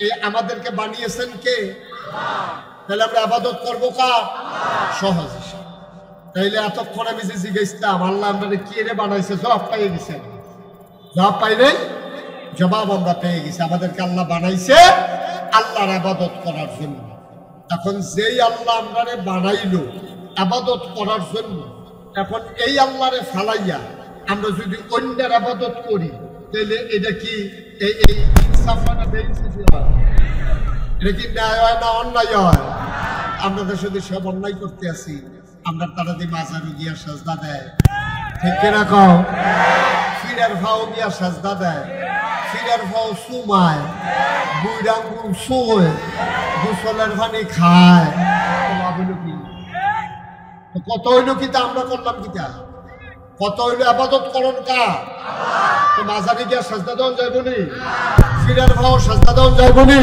এই আমাদেরকে বানিয়েছেন কে? তাহলে আমরা ইবাদত করবো কার? সহজ। তাইলে এতক্ষণ আমি যে জিজ্ঞাসতাম আল্লাহ আমরা কি রে বানাইছে, জবাব পাইয়ে গেছেন। জবাব পাই নাই, জবাব আমরা পেয়ে গেছি। আমাদেরকে আল্লাহ বানাইছে আল্লাহর ইবাদত করার জন্য। এখন যেই আল্লাহ আমরারে বানাইলো ইবাদত করার জন্য, এখন এই আল্লাহরে ফালাইয়া আমরা যদি অন্যের ইবাদত করি তাহলে এটা কি এই ইনসাফ না বেইনসাফি হয়? এটা কি ন্যায় হয় না অন্যায় হয়? আমরা তো শুধু সব অন্যায় করতে আছি। আমরা তারা দিয়ে মাজারে গিয়া সাজদা দেয়, ঠিক কিনা কও? ফিরের ভাও গিয়া সাজদা দেয়, ফিরের ভাও সুমায়, বুইরাঙ্গুল শোয়, গোসলের পানি খায়। কত হইল কিতা আমরা করলাম কিতা? কত হইল আবাদত করন কা? তো মাজারে গিয়া সাজদা দেওয়া যাইব নি? ফিরের ভাও সাজদা দেওয়া যাইব নি?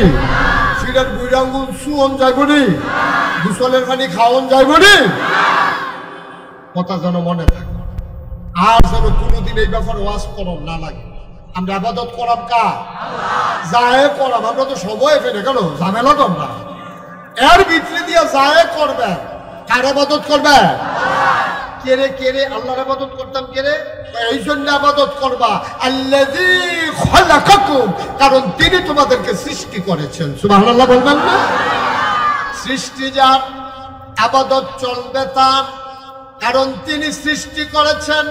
ফিরের বুইরাঙ্গুল সুয়ন যাইব নি? গোসলের পানি খাওয়ান যাইব নি? কথা যেন মনে থাকে, আর যেন কোনোদিন এই ব্যাপারে ওয়াজ করন না লাগে। আমরা আবাদত করাম কা? যায় করাম। আমরা তো সবাই ফেলে গেল ঝামেলা তো আমরা এর ভিতরে দিয়ে যায় করবে। কার আবাদত করবে? কেরে কেরে আল্লাহর আবাদত করতাম কেরে? এই জন্য আবাদত করবা আল্লাযী খালাকাকুম, কারণ তিনি তোমাদেরকে সৃষ্টি করেছেন। সুবহানাল্লাহ বলবেন না? সৃষ্টি যার, আবাদত চলবে তার, কারণ তিনি সৃষ্টি করেছেন,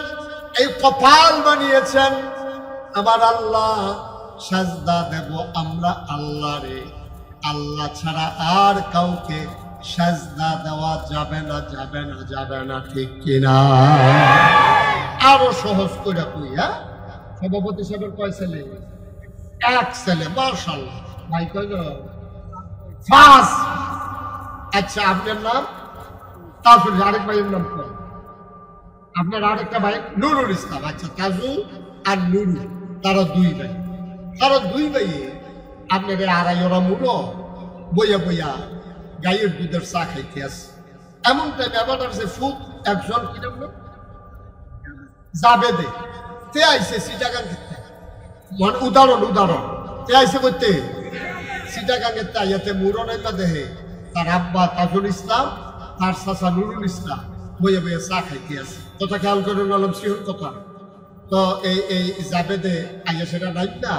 এই কপাল বানিয়েছেন। আমার আল্লাহ সাজদা দেব আমরা আল্লাহরে, আল্লাহ ছাড়া আর কাউকে সাজদা দেওয়া যাবে না, যাবে না, যাবে না, ঠিক কিনা? আরো সহজ করে কই, হ্যাঁ? সভাপতি সাহেবের কয় ছেলে? এক ছেলে। মাশাআল্লাহ। ভাই কয় জন? 5। আচ্ছা, আপনার নাম? তাজুল। আরেক ভাইয়ের নাম কয়? আপনার আরেকটা ভাই নুরুল ইসলাম। আচ্ছা, তাজু আর নুরু, তারা 2 ভাই। তারা 2 ভাইয়ে আপনাদের আড়াইওরা মুড়ো বইয়া বইয়া গাইয়ের দুধের চা খাইতে আসে। এমন টাইম ব্যাপারটা যে ফুট একজন কি নাম যাবে দে তে আইসে সিটাগাং খেতে, মানে উদাহরণ তে আইসে করতে সিটাগাঙের তাইয়াতে মুড়ো নাইবা দেহে তার আব্বা তাজুল ইসলাম, তার চাচা নুরুল ইসলাম বইয়া বইয়া চা খাইতে আসে। কথা খেয়াল করে নিলাম, সিহন কথা। তো এই যাবে দে আইয়া সেটা নাই না,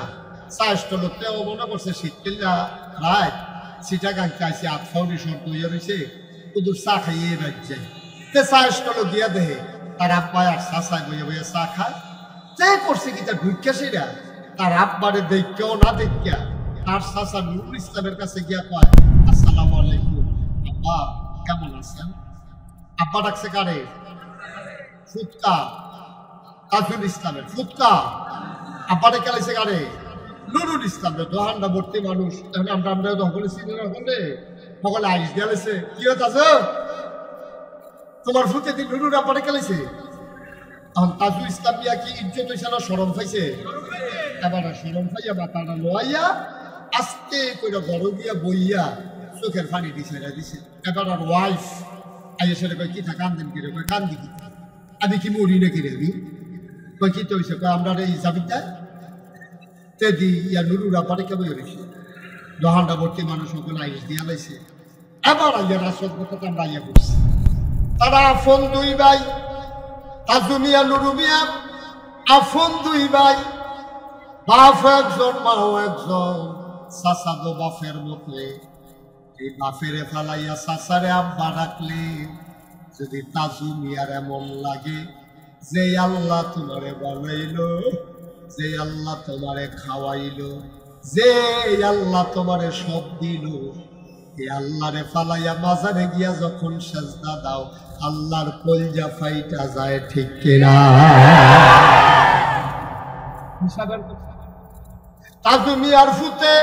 চা স্টলতে ও মনে করছে শীতকাল্লা রায় সিটাগাং চাইছে আতফাউনি শর্ত হইয়া রয়েছে, ওদের চা খাইয়ে রাখছে। তে চা স্টল গিয়া দেহে তার আব্বা আর চাচায় বইয়া বইয়া চা খায়। তে করছে কি তার ঢুকিয়া সেটা তার আব্বারে দেখিয়াও না দেখিয়া তার চাচা নুরুল ইসলামের কাছে গিয়া কয়, আসসালামু আলাইকুম আব্বা, কেমন আছেন? আব্বা ডাকছে কারে? ফুৎকা, তাজুল ইসলামের ফুৎকা। আব্বারে খেলাইছে কারে? নুরুল ইসলামের। দোহানটা ভর্তি মানুষ। এখন আমরা সকলে চিনি না, সকলে আইস দিয়ালেছে। কি হচ্ছে তোমার ফুতে দিন নুরুল আব্বারে খেলাইছে। এখন তাজুল ইসলাম দিয়া কি ইজ্জত হয়েছে না শরম পাইছে? এবার শরম পাইয়া বা তারা লোয়াইয়া আস্তে করে ঘর গিয়া বইয়া চোখের পানি দিছে। এবার আর ওয়াইফ আইয়া সেটা কয় কি থাকা কান্দেন কিরে? কয় কান্দি কি, আমি কি মরি না কিরে? আমি কয় কি তো হয়েছে? কয় আমরা এই জাবিটা তে দি ইয়া নুরুর আব্বারে কেবল রয়েছে। দোহানটা ভর্তি মানুষ সকলে আইস দিয়া লাইছে। এবার আইয়া রাসদ কথা আমরা আইয়া বসছি। তারা আফন 2 ভাই, তাজু মিয়া নুরু মিয়া আফন 2 ভাই। বাপ একজন, মাও একজন, চাচা দো বাপের মতে। এই বাপেরে ফালাইয়া চাচারে আব্বা ডাকলে যদি তাজু মিয়ার এমন লাগে যে আল্লাহ তোমারে বানাইলো, যে আল্লাহ তোমারে খাওয়াইলো, যে আল্লাহ তোমারে সব দিল, এই আল্লাহরে ফালাইয়া মাজারে গিয়া যখন সাজদা দাও আল্লাহর কলজা ফাইটা যায়, ঠিক কিনা? তাজু মিয়ার ফুতে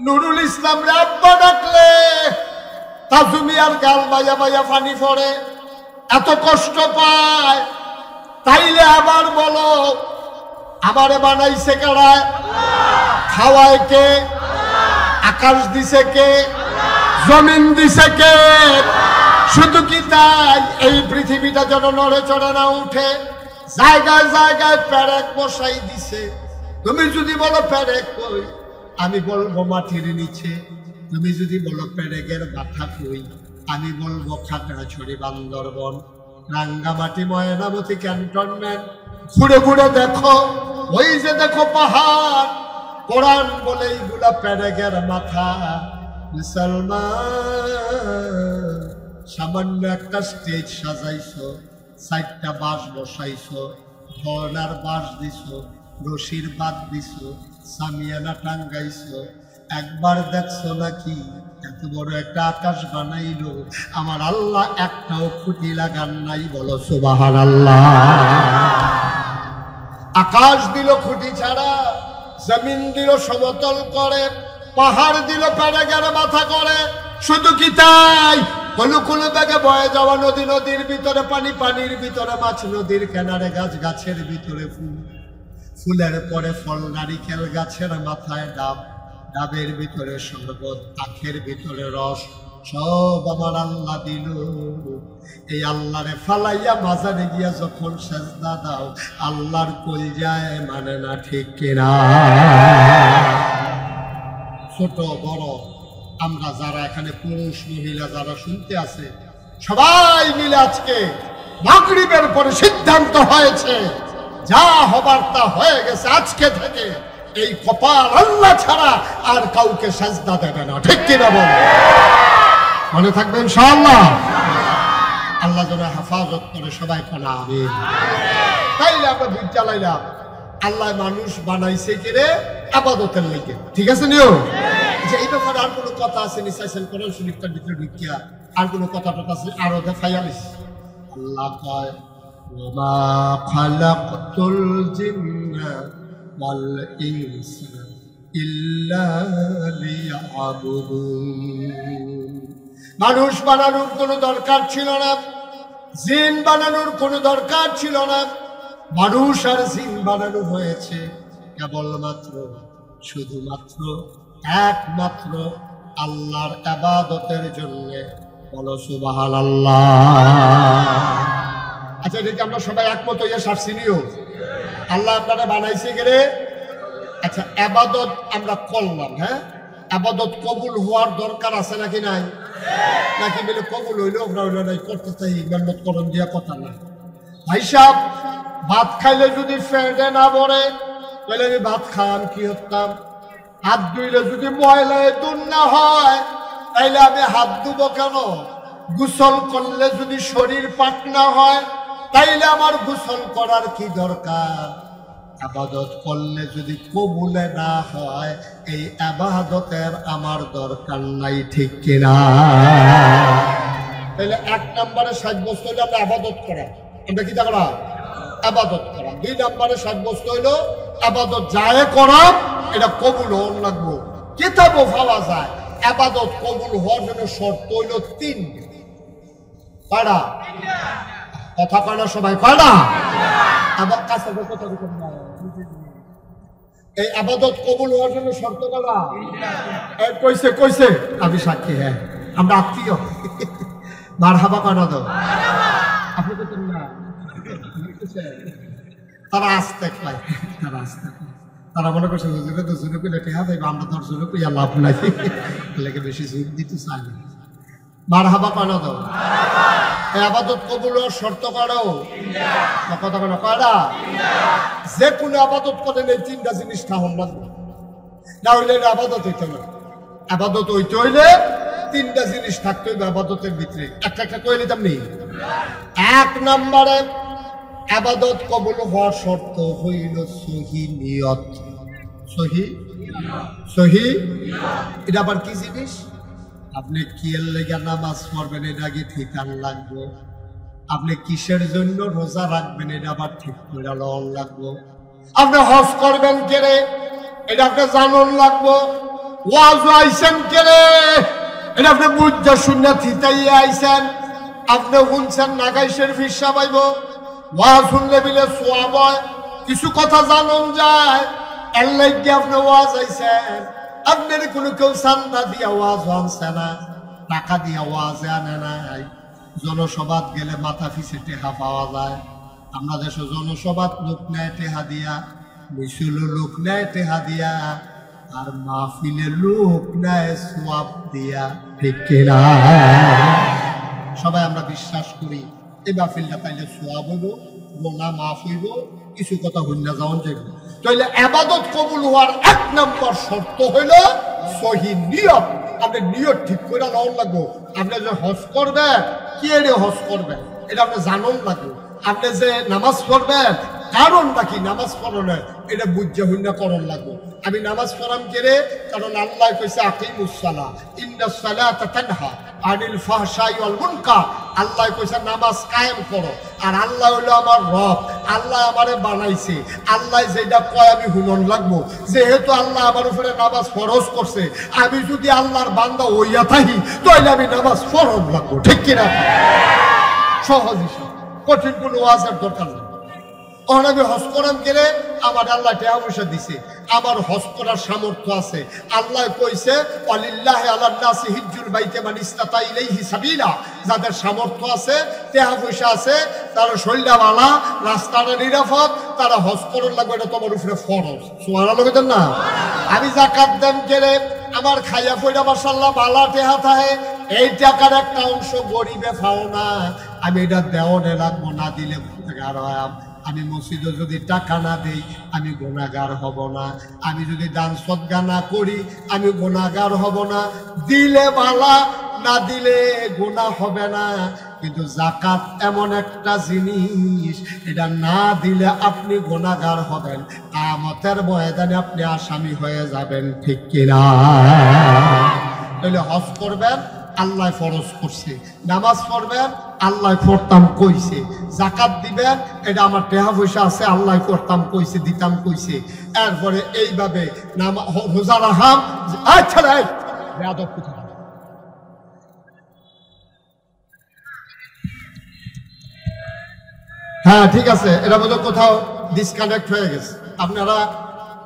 নুরুল ইসলাম রে আব্বা ডাকলে তাজু মিয়ার গাল বাইয়া বাইয়া পানি পড়ে, এত কষ্ট পায়। তাইলে আবার বলো আমারে বানাইছে কারা? খাওয়ায় কে? আকাশ দিছে কে? জমিন দিছে কে? শুধু কি তাই এই পৃথিবীটা যেন নড়ে চড়ে না উঠে, জায়গায় জায়গায় প্যারেক বসাই দিছে। তুমি যদি বলো প্যারেক কই, আমি বলবো মাটির নিচে, তুমি যদি বলো পেরেকের মাথা কই, আমি বলবো খাগড়াছড়ি বান্দরবন রাঙ্গামাটি ময়নামতি ক্যান্টনমেন্ট। ঘুরে ঘুরে দেখো, ওই যে দেখো পাহাড়, কোরআন বলে এইগুলা পেরেকের মাথা। মুসলমান, সামান্য একটা স্টেজ সাজাইছো, 4টা বাঁশ বসাইছো, ধর্নার বাঁশ দিছো, রশির বাদ দিছো, সামিয়ানা টাঙ্গাইছো, একবার দেখছো নাকি এত বড় একটা আকাশ বানাইলো, আমার আল্লাহ একটাও খুঁটি লাগান নাই? বলো সুবহানাল্লাহ। আকাশ দিল খুঁটি ছাড়া, জমিন দিল সমতল করে, পাহাড় দিল পেরেকের মাথা করে। শুধু কি তাই, কুলুকুলু বেগে বয়ে যাওয়া নদী, নদীর ভিতরে পানি, পানির ভিতরে মাছ, নদীর কিনারে গাছ, গাছের ভিতরে ফুল, ফুলের পরে ফল, নারিকেল গাছের মাথায় ডাব, ডাবের ভিতরে শরবত, আখের ভিতরে রস, সব আমার আল্লাহ দিল। এই আল্লাহরে ফালাইয়া মাজারে গিয়া যখন সেজদা দাও, আল্লাহর কলজায় মানে না, ঠিক কিনা? ছোট বড় আমরা যারা এখানে পুরুষ মহিলা যারা শুনতে আছে, সবাই মিলে আজকে মাগরিবের পরে সিদ্ধান্ত হয়েছে, যা হবার তা হয়ে গেছে। আজকে থেকে এই কপাল আল্লাহ ছাড়া আর কাউকে সেজদা দেবে না, ঠিক কিনা বল? মনে থাকবে ইনশাআল্লাহ। আল্লাহ যেন হেফাজত করে, সবাই পড়া আমিন। তাইলে আমরা ভিড় চালাইলাম, আল্লাহ মানুষ বানাইছে কিরে আবাদতের লেগে, ঠিক আছে নিও। এই ব্যাপারে আর কোনো কথা আছে নি? চাইছেন কোরআন শরীফটার ভিতরে ঢুকিয়া আর কোনো কথা টথা আছে? আরো দেখাইয়ালিস। আল্লাহ কয়, ওমা খালাকতুল জিন্না ওয়াল ইনসা ইল্লা লিয়াবুদুন। মানুষ বানানোর কোনো দরকার ছিল না, জিন বানানোর কোনো দরকার ছিল না। মানুষ আর জিন বানানো হয়েছে কেবলমাত্র, শুধুমাত্র, একমাত্র আল্লাহর ইবাদতের জন্য। বলো সুবহানাল্লাহ। আচ্ছা, এটা আমরা সবাই একমত হইয়া সারছি নিও? আল্লাহ আপনারা বানাইছে গেলে। আচ্ছা, ইবাদত আমরা করলাম, হ্যাঁ, ইবাদত কবুল হওয়ার দরকার আছে নাকি নাই? নাকি বলে কবুল হইলো হইলো নাই, করতে চাই মেহনত করণ দিয়া কথা না। ভাই সাহেব, ভাত খাইলে যদি ফেটে না পড়ে, তাহলে আমি ভাত খাওয়াম কি হতাম? হাত ধুইলে যদি ময়লায় দূর না হয়, তাইলে আমি হাত ধুবো কেন? গোসল করলে যদি শরীর পাক না হয়, তাইলে আমার গোসল করার কি দরকার? ইবাদত করলে যদি কবুলে না হয়, এই ইবাদতের আমার দরকার নাই, ঠিক কিনা? তাহলে 1 নম্বরে সাব্যস্ত হইলো আমরা ইবাদত করা। আমরা কি করা? ইবাদত করা। 2 নম্বরে সাব্যস্ত হইলো ইবাদত যায় করা, এটা কবুল হওয়ার লাগবো। কিতাবও পাওয়া যায় ইবাদত কবুল হওয়ার জন্য শর্ত হইলো 3। কয়টা? কথা কয় না সবাই? কয়টা? আবার কাছে কথা এই ইবাদত কবুল হওয়ার জন্য শর্ত করা কইছে কইছে, আমি সাক্ষী। হ্যাঁ, আমরা আত্মীয়। মারহাবা কয়না দাও? আপনি বলতেন না? তারা আসতে পায়, তারা আসতে পায়। তারা মনে করছে হুজুরে 10 জন কইলে টেহা পাইবা, আমরা 10 জন কইয়া লাভ নাই, লেগে বেশি জোর দিতে চাই না। মারহাবা কয়না দাও? ইবাদত কবুল হওয়ার শর্ত করো কথা কেন? কয়টা? যে কোনো ইবাদত করেন এই 3টা জিনিস থাকুন লাগবে, না হইলে ইবাদত হইতে না। ইবাদত হইতে হইলে 3টা জিনিস থাকতে হইবে ইবাদতের ভিতরে। একটা একটা কইলে তেমনি। 1 নম্বরে ইবাদত কবুল হওয়ার শর্ত হইল সহি নিয়ত। সহি এটা আবার কি জিনিস? আপনি কিয়ের লেগে নামাজ পড়বেন, এটা আগে ঠিকান লাগবো। আপনি কিসের জন্য রোজা রাখবেন, এটা আবার ঠিক করে লওয়ার লাগবো। আপনি হজ করবেন কেরে, এটা আপনি জানুন লাগবো। ওয়াজ আইছেন কেরে, এটা আপনি বুঝা শুনে থিতাইয়া আইছেন। আপনি শুনছেন নাগাইশের ফিসা পাইব, ওয়াজ শুনলে বিলে সোয়াব হয়, কিছু কথা জানুন যায়, এর লাগে আপনি ওয়াজ আইছেন। আপনার কোনো কেউ চান্দা দিয়া ওয়াজ আনছে না, টাকা দিয়া ওয়াজ আনে নাই। জনসভাত গেলে মাথা পিছে টেহা পাওয়া যায়। আমরা দেশে জনসভাত লোক নেয় টেহা দিয়া, মিছিল লোক নেয় টেহা দিয়া। আর মাহফিলে লোক নেয় সওয়াব দিয়া, ঠিক কিনা? সবাই আমরা বিশ্বাস করি এই মাহফিলটা তাইলে সওয়াব হইব, গুনাহ মাফ হইব, কিছু কথা হইনা যাওন যাইব। তাইলে ইবাদত কবুল হওয়ার এক নম্বর শর্ত হইল সহি নিয়ত। আপনি নিয়ত ঠিক করে নেওয়া লাগবে। আপনি যে হজ করবেন, কি এনে হজ করবেন এটা আপনি জানুন লাগবে। আপনি যে নামাজ পড়বেন, কারণ নাকি নামাজ পড়ানোর এটা বুঝে হইনা করণ লাগবে। আমি নামাজ পড়াম কেড়ে, কারণ আল্লাহ কইছে আকিমুস সালাহ ইন্নাস সালাতা তানহা আনিল ফাহশাই ওয়াল মুনকার। আল্লাহ কইছে নামাজ কায়েম করো। আর আল্লাহ হলো আমার রব, আল্লাহ আমারে বানাইছে, আল্লাহ যেটা কয় আমি হুনন লাগবো। যেহেতু আল্লাহ আমার উপরে নামাজ ফরজ করছে, আমি যদি আল্লাহর বান্দা হইয়া থাকি তাহলে আমি নামাজ ফরজ লাগবো, ঠিক কিনা? সহজ হিসাব, কঠিন কোনো ওয়াজের দরকার নেই। আমি হজ করাম গেলে আমার আল্লাহ টাকা পয়সা দিছে, আমার হজ করার সামর্থ্য আছে। আল্লাহ কইছে ওয়ালিল্লাহি আলান নাসি হিজ্জুল বাইতি মান ইসতাতা ইলাইহি সাবিলা। যাদের সামর্থ্য আছে, টাকা পয়সা আছে, তারা শরীরওয়ালা, রাস্তাটা নিরাপদ, তারা হজ করার লাগবে, এটা তোমার উপরে ফরজ। সুবহানাল্লাহ কইতেন না? আমি যাকাত দেন গেলে আমার খাইয়া পয়সা মাশাআল্লাহ বালা টেহা থাকে, এই টাকার একটা অংশ গরিবে পাও না, আমি এটা দেওয়ানে লাগবো, না দিলে গুনাহগার হয়। আমি মসজিদে যদি টাকা না দেই আমি গুনাহগার হব না, আমি যদি দান সদকা না করি আমি গুনাহগার হব না। দিলে বালা, না দিলে গুনাহ হবে না। কিন্তু যাকাত এমন একটা জিনিস, এটা না দিলে আপনি গুনাহগার হবেন, কিয়ামতের ময়দানে আপনি আসামি হয়ে যাবেন, ঠিক কিনা? তাহলে হজ করবেন, আল্লাহ ফরজ করছে। নামাজ পড়বেন, আল্লাহ পড়তাম কইছে। যাকাত দিবেন, এটা আমার টাকা পয়সা আছে, আল্লাহ করতাম কইছে, দিতাম কইছে। এরপরে এইভাবে রোজা রাখাম। আচ্ছা বেয়াদব কথা। হ্যাঁ ঠিক আছে, এটা বোধ কোথাও ডিসকানেক্ট হয়ে গেছে। আপনারা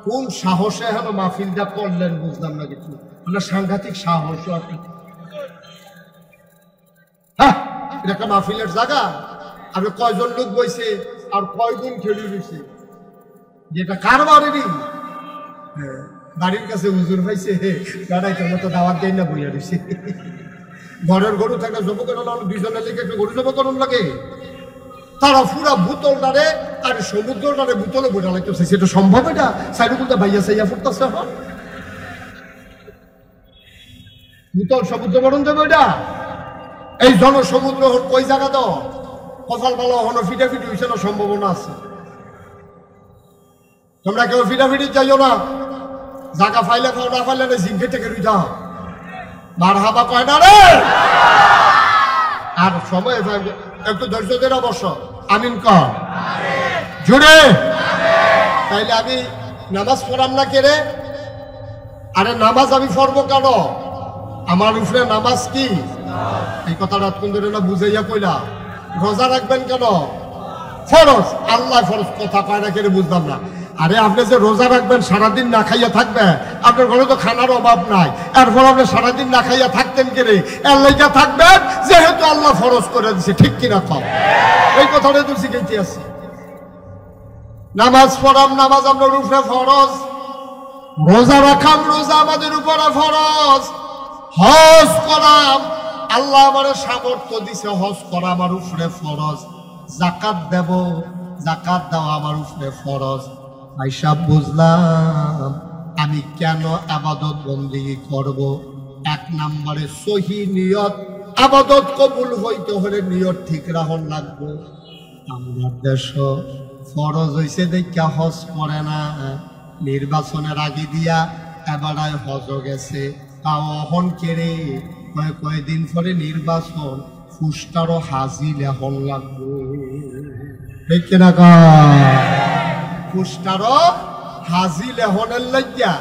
কোন সাহসে হলো মাহফিলটা করলেন বুঝলাম না কিছু। আপনার সাংঘাতিক সাহস। হ্যাঁ, এটা একটা মাহফিলের জায়গা। আপনি কয়জন লোক বইছে আর কয়জন খেলি রয়েছে, যেটা কার বাড়িরই বাড়ির কাছে হুজুর পাইছে, গাড়াইটার মতো দাওয়াত দেয় না, বইয়া রয়েছে। ঘরের গরু থাকলে জব করানো, দুইজনের লেগে একটা গরু জব করানো লাগে। তারা পুরা বোতলটারে আর সমুদ্রটারে বোতলে বোঝা লাগতেছে, সেটা সম্ভব? এটা সাইডে বলতে ভাইয়া সাইয়া ফুটতেছে, এখন বোতল সমুদ্র বরণ যাবে। ওইটা এই জনসমুদ্র কই জায়গা দাও, কপাল ভালো হনো ফিটাফিটি হয়েছে না, সম্ভাবনা আছে। তোমরা কেউ ফিটাফিটি যাইও না, জায়গা ফাইলে খাও, না ফাইলে না জিঙ্গে থেকে রুইটা মার হাবা কয় না রে। আর সময় একটু ধৈর্য দেন অবশ্য। আমিন কর জুড়ে। তাইলে আমি নামাজ পড়াম না কেড়ে? আরে নামাজ আমি পড়বো কেন? আমার উপরে নামাজ কি? এই কথাটা কোন ধরে না বুঝাইয়া কইলা। রোজা রাখবেন কেন? ফরজ। আল্লাহ ফরজ কথা কয় না কেড়ে বুঝলাম না। আরে আপনি যে রোজা রাখবেন, সারাদিন না খাইয়া থাকবেন, আপনার ঘরে তো খানার অভাব নাই, এরপর আপনি সারাদিন না খাইয়া থাকতেন কেড়ে? এর লাইগা থাকবেন যেহেতু আল্লাহ ফরজ করে দিছে, ঠিক কিনা কম? এই কথাটা তো শিখাইতে আছি। নামাজ পড়াম, নামাজ আপনার উপরে ফরজ। রোজা রাখাম, রোজা আমাদের উপরে ফরজ। হজ করাম, আল্লাহ আমার সামর্থ্য দিছে, হজ করা আমার উপরে ফরজ। যাকাত দেব, যাকাত দেওয়া আমার উপরে ফরজ। আইসা বুঝলাম আমি কেন আবাদত বন্দেগী করব। এক নম্বরে সহি নিয়ত। আবাদত কবুল হইতে হলে নিয়ত ঠিক রাখন লাগবে। আমার দেশ ফরজ হইছে দেখা হজ করে না, নির্বাচনের আগে দিয়া এবার হজ গেছে, তাও অহন কেড়ে কয়েকদিন পরে নির্বাচন, ফুসটারও হাজি লেহন লাগবে, ঠিক কিনা? ফুসটারও হাজি লেহনের লাগিয়া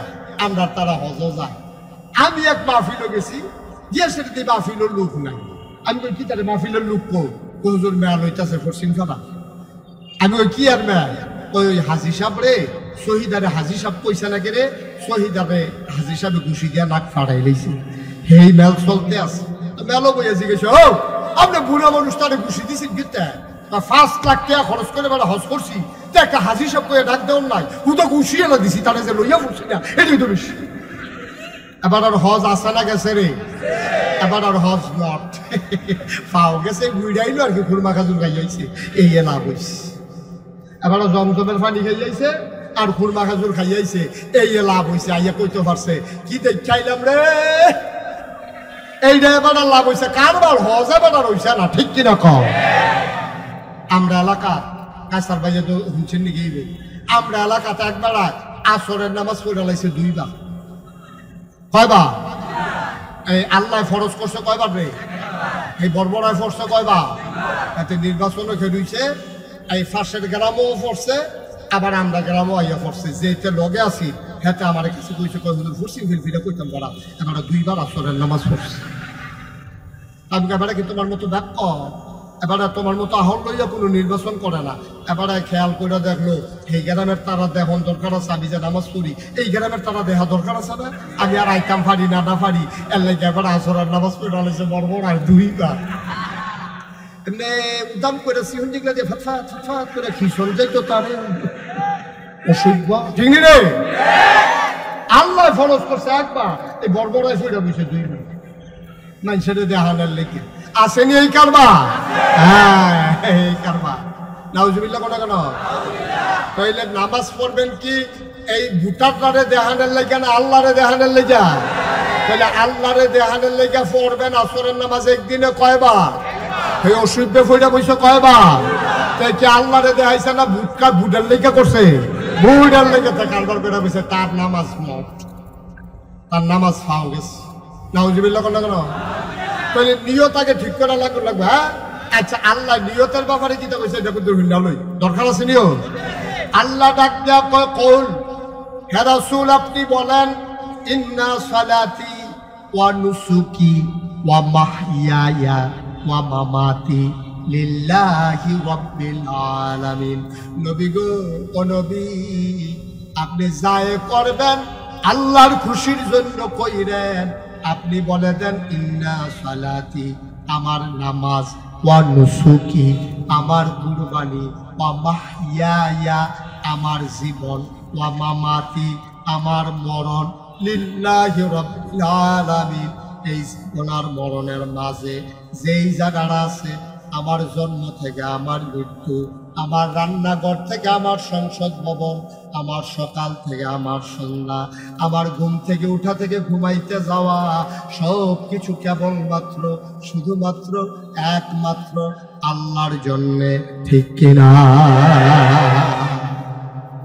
আমরা তারা হজ যায়। আমি এক মাহফিলও গেছি, যে সেটাতে মাহফিলের লোক নাই। আমি ওই কি তারে মাহফিলের লোক কোজন মেয়া লইতেছে পশ্চিম খানা। আমি ওই কি আর মেয়া, ওই হাজি সাহেব রে, শহীদারে হাজি সাহেব পয়সা না কেড়ে, শহীদারে হাজি সাহেবে ঘুষি দিয়া নাক ফাড়াই লইছে। সেই মেল চলতে আছে। মেলও বইয়া জিজ্ঞেস, ও আপনি বুড়া মানুষ তারে ঘুষি দিয়েছেন কিতা? 5 লাখ টাকা খরচ করে বেড়া হজ করছি, একটা হাজি সাহেব করে ডাক দেওয়ার নাই, ও তো ঘুষিয়ে না দিছি, তারা যে লইয়া পড়ছি না, এটাই তো বেশি। এবার আর হজ আসে না গেছে রে, এবার আর হজ নট পাও গেছে বুড়াইলো আর কি, খুরমা খাজুর খাইয়াইছে, এই লাভ হয়েছে। এবার জমজমের পানি খাইয়াইছে আর খুরমা খাজুর খাইয়াইছে, এই লাভ হয়েছে। আইয়া কইতে পারছে কি দেখাইলাম রে, এইটা এবার লাভ হয়েছে। কারবার হজ এবার আর হইছে না, ঠিক কিনা কম? আমরা এলাকা কাছার বাইরে তো শুনছেন নাকি, আমরা এলাকাতে একবার আসরের নামাজ পড়ে লাইছে 2 বার। কয়বার? এই আল্লাহ ফরজ করছে কয়বার রে? এই বর্বরায় পড়ছে কয়বার? এতে নির্বাচনও খেলুইছে, এই ফাঁসের গ্রামও পড়ছে, আবার আমরা গ্রামও আইয়া পড়ছে। যেতে লগে আছি হেতে আমার কাছে কইছে কয় হুজুর ফুরসিং ফিলফিলে কইতাম পড়া, এবার 2 বার আসরের নামাজ পড়ছে। আমি এবারে কি তোমার মতো ব্যাক এবারে তোমার মতো আহল লইয়া কোনো নির্বাচন করে না। এবারে খেয়াল করে দেখলো এই গ্রামের তারা দেখন দরকার আছে, আমি যে নামাজ পড়ি এই গ্রামের তারা দেখা দরকার আছে না, আমি আর আইতাম পারি না পারি, এর লাগে এবার আসরের নামাজ পড়ে আলাইছে বর্বর আর 2 বার। এমনি উদাম করে সিহন যেগুলা দিয়ে ফাটফাট ফাটফাট করে খিসন যাইতো তারে অসভ্য, ঠিক নি রে? আল্লাহ ফরজ করছে একবার, এই বর্বরায় পড়ে বসে 2 বার নাই সেটা দেখানোর লেগে আসেনি এই কারবা। হ্যাঁ এই কারবা নাউজুবিল্লাহ কোনা কেন? তাইলে নামাজ পড়বেন কি এই ভুটারে দেখানোর লেগে না আল্লাহরে দেখানোর লেগে? তাহলে আল্লাহরে দেখানোর লেগে পড়বেন আসরের নামাজ একদিনে কয়বার? এই অসুবিধে ফইরা বসে কয়বার? তাই কি আল্লাহরে দেখাইছে না ভুটার লেগে করছে? ভুটার লেগে তা কারবার করে বসে, তার নামাজ মত, তার নামাজ পাও গেছে। নাউজুবিল্লাহ কোনা কেন? তাহলে নিয়ত আগে ঠিক করা লাগবে। হ্যাঁ আচ্ছা, আল্লাহ নিয়তের ব্যাপারে কি কইছে এটা কিন্তু লই দরকার আছে নিয়ত। আল্লাহ ডাক দেয়া কয় কৌল, হে রাসূল আপনি বলেন ইন্না সালাতি ওয়া নুসুকি ওয়া মাহইয়ায়া ওয়া মামাতি লিল্লাহি রাব্বিল আলামিন। নবী গো, ও নবী আপনি যাই করবেন আল্লাহর খুশির জন্য কইরেন। আপনি বলে দেন ইন্না সালাতি আমার নামাজ, ওয়া নুসুকি আমার কুরবানি, ওয়া মাহইয়ায়া আমার জীবন, ওয়া মামাতি আমার মরণ, লিল্লাহি রাব্বিল আলামিন এই জীবন আর মরণের মাঝে যেই জায়গাটা আছে আমার জন্ম থেকে আমার মৃত্যু, আমার রান্নাঘর থেকে আমার সংসদ ভবন, আমার সকাল থেকে আমার সন্ধ্যা, আমার ঘুম থেকে উঠা থেকে ঘুমাইতে যাওয়া সব কিছু কেবলমাত্র শুধুমাত্র একমাত্র আল্লাহর জন্যে, ঠিক কিনা?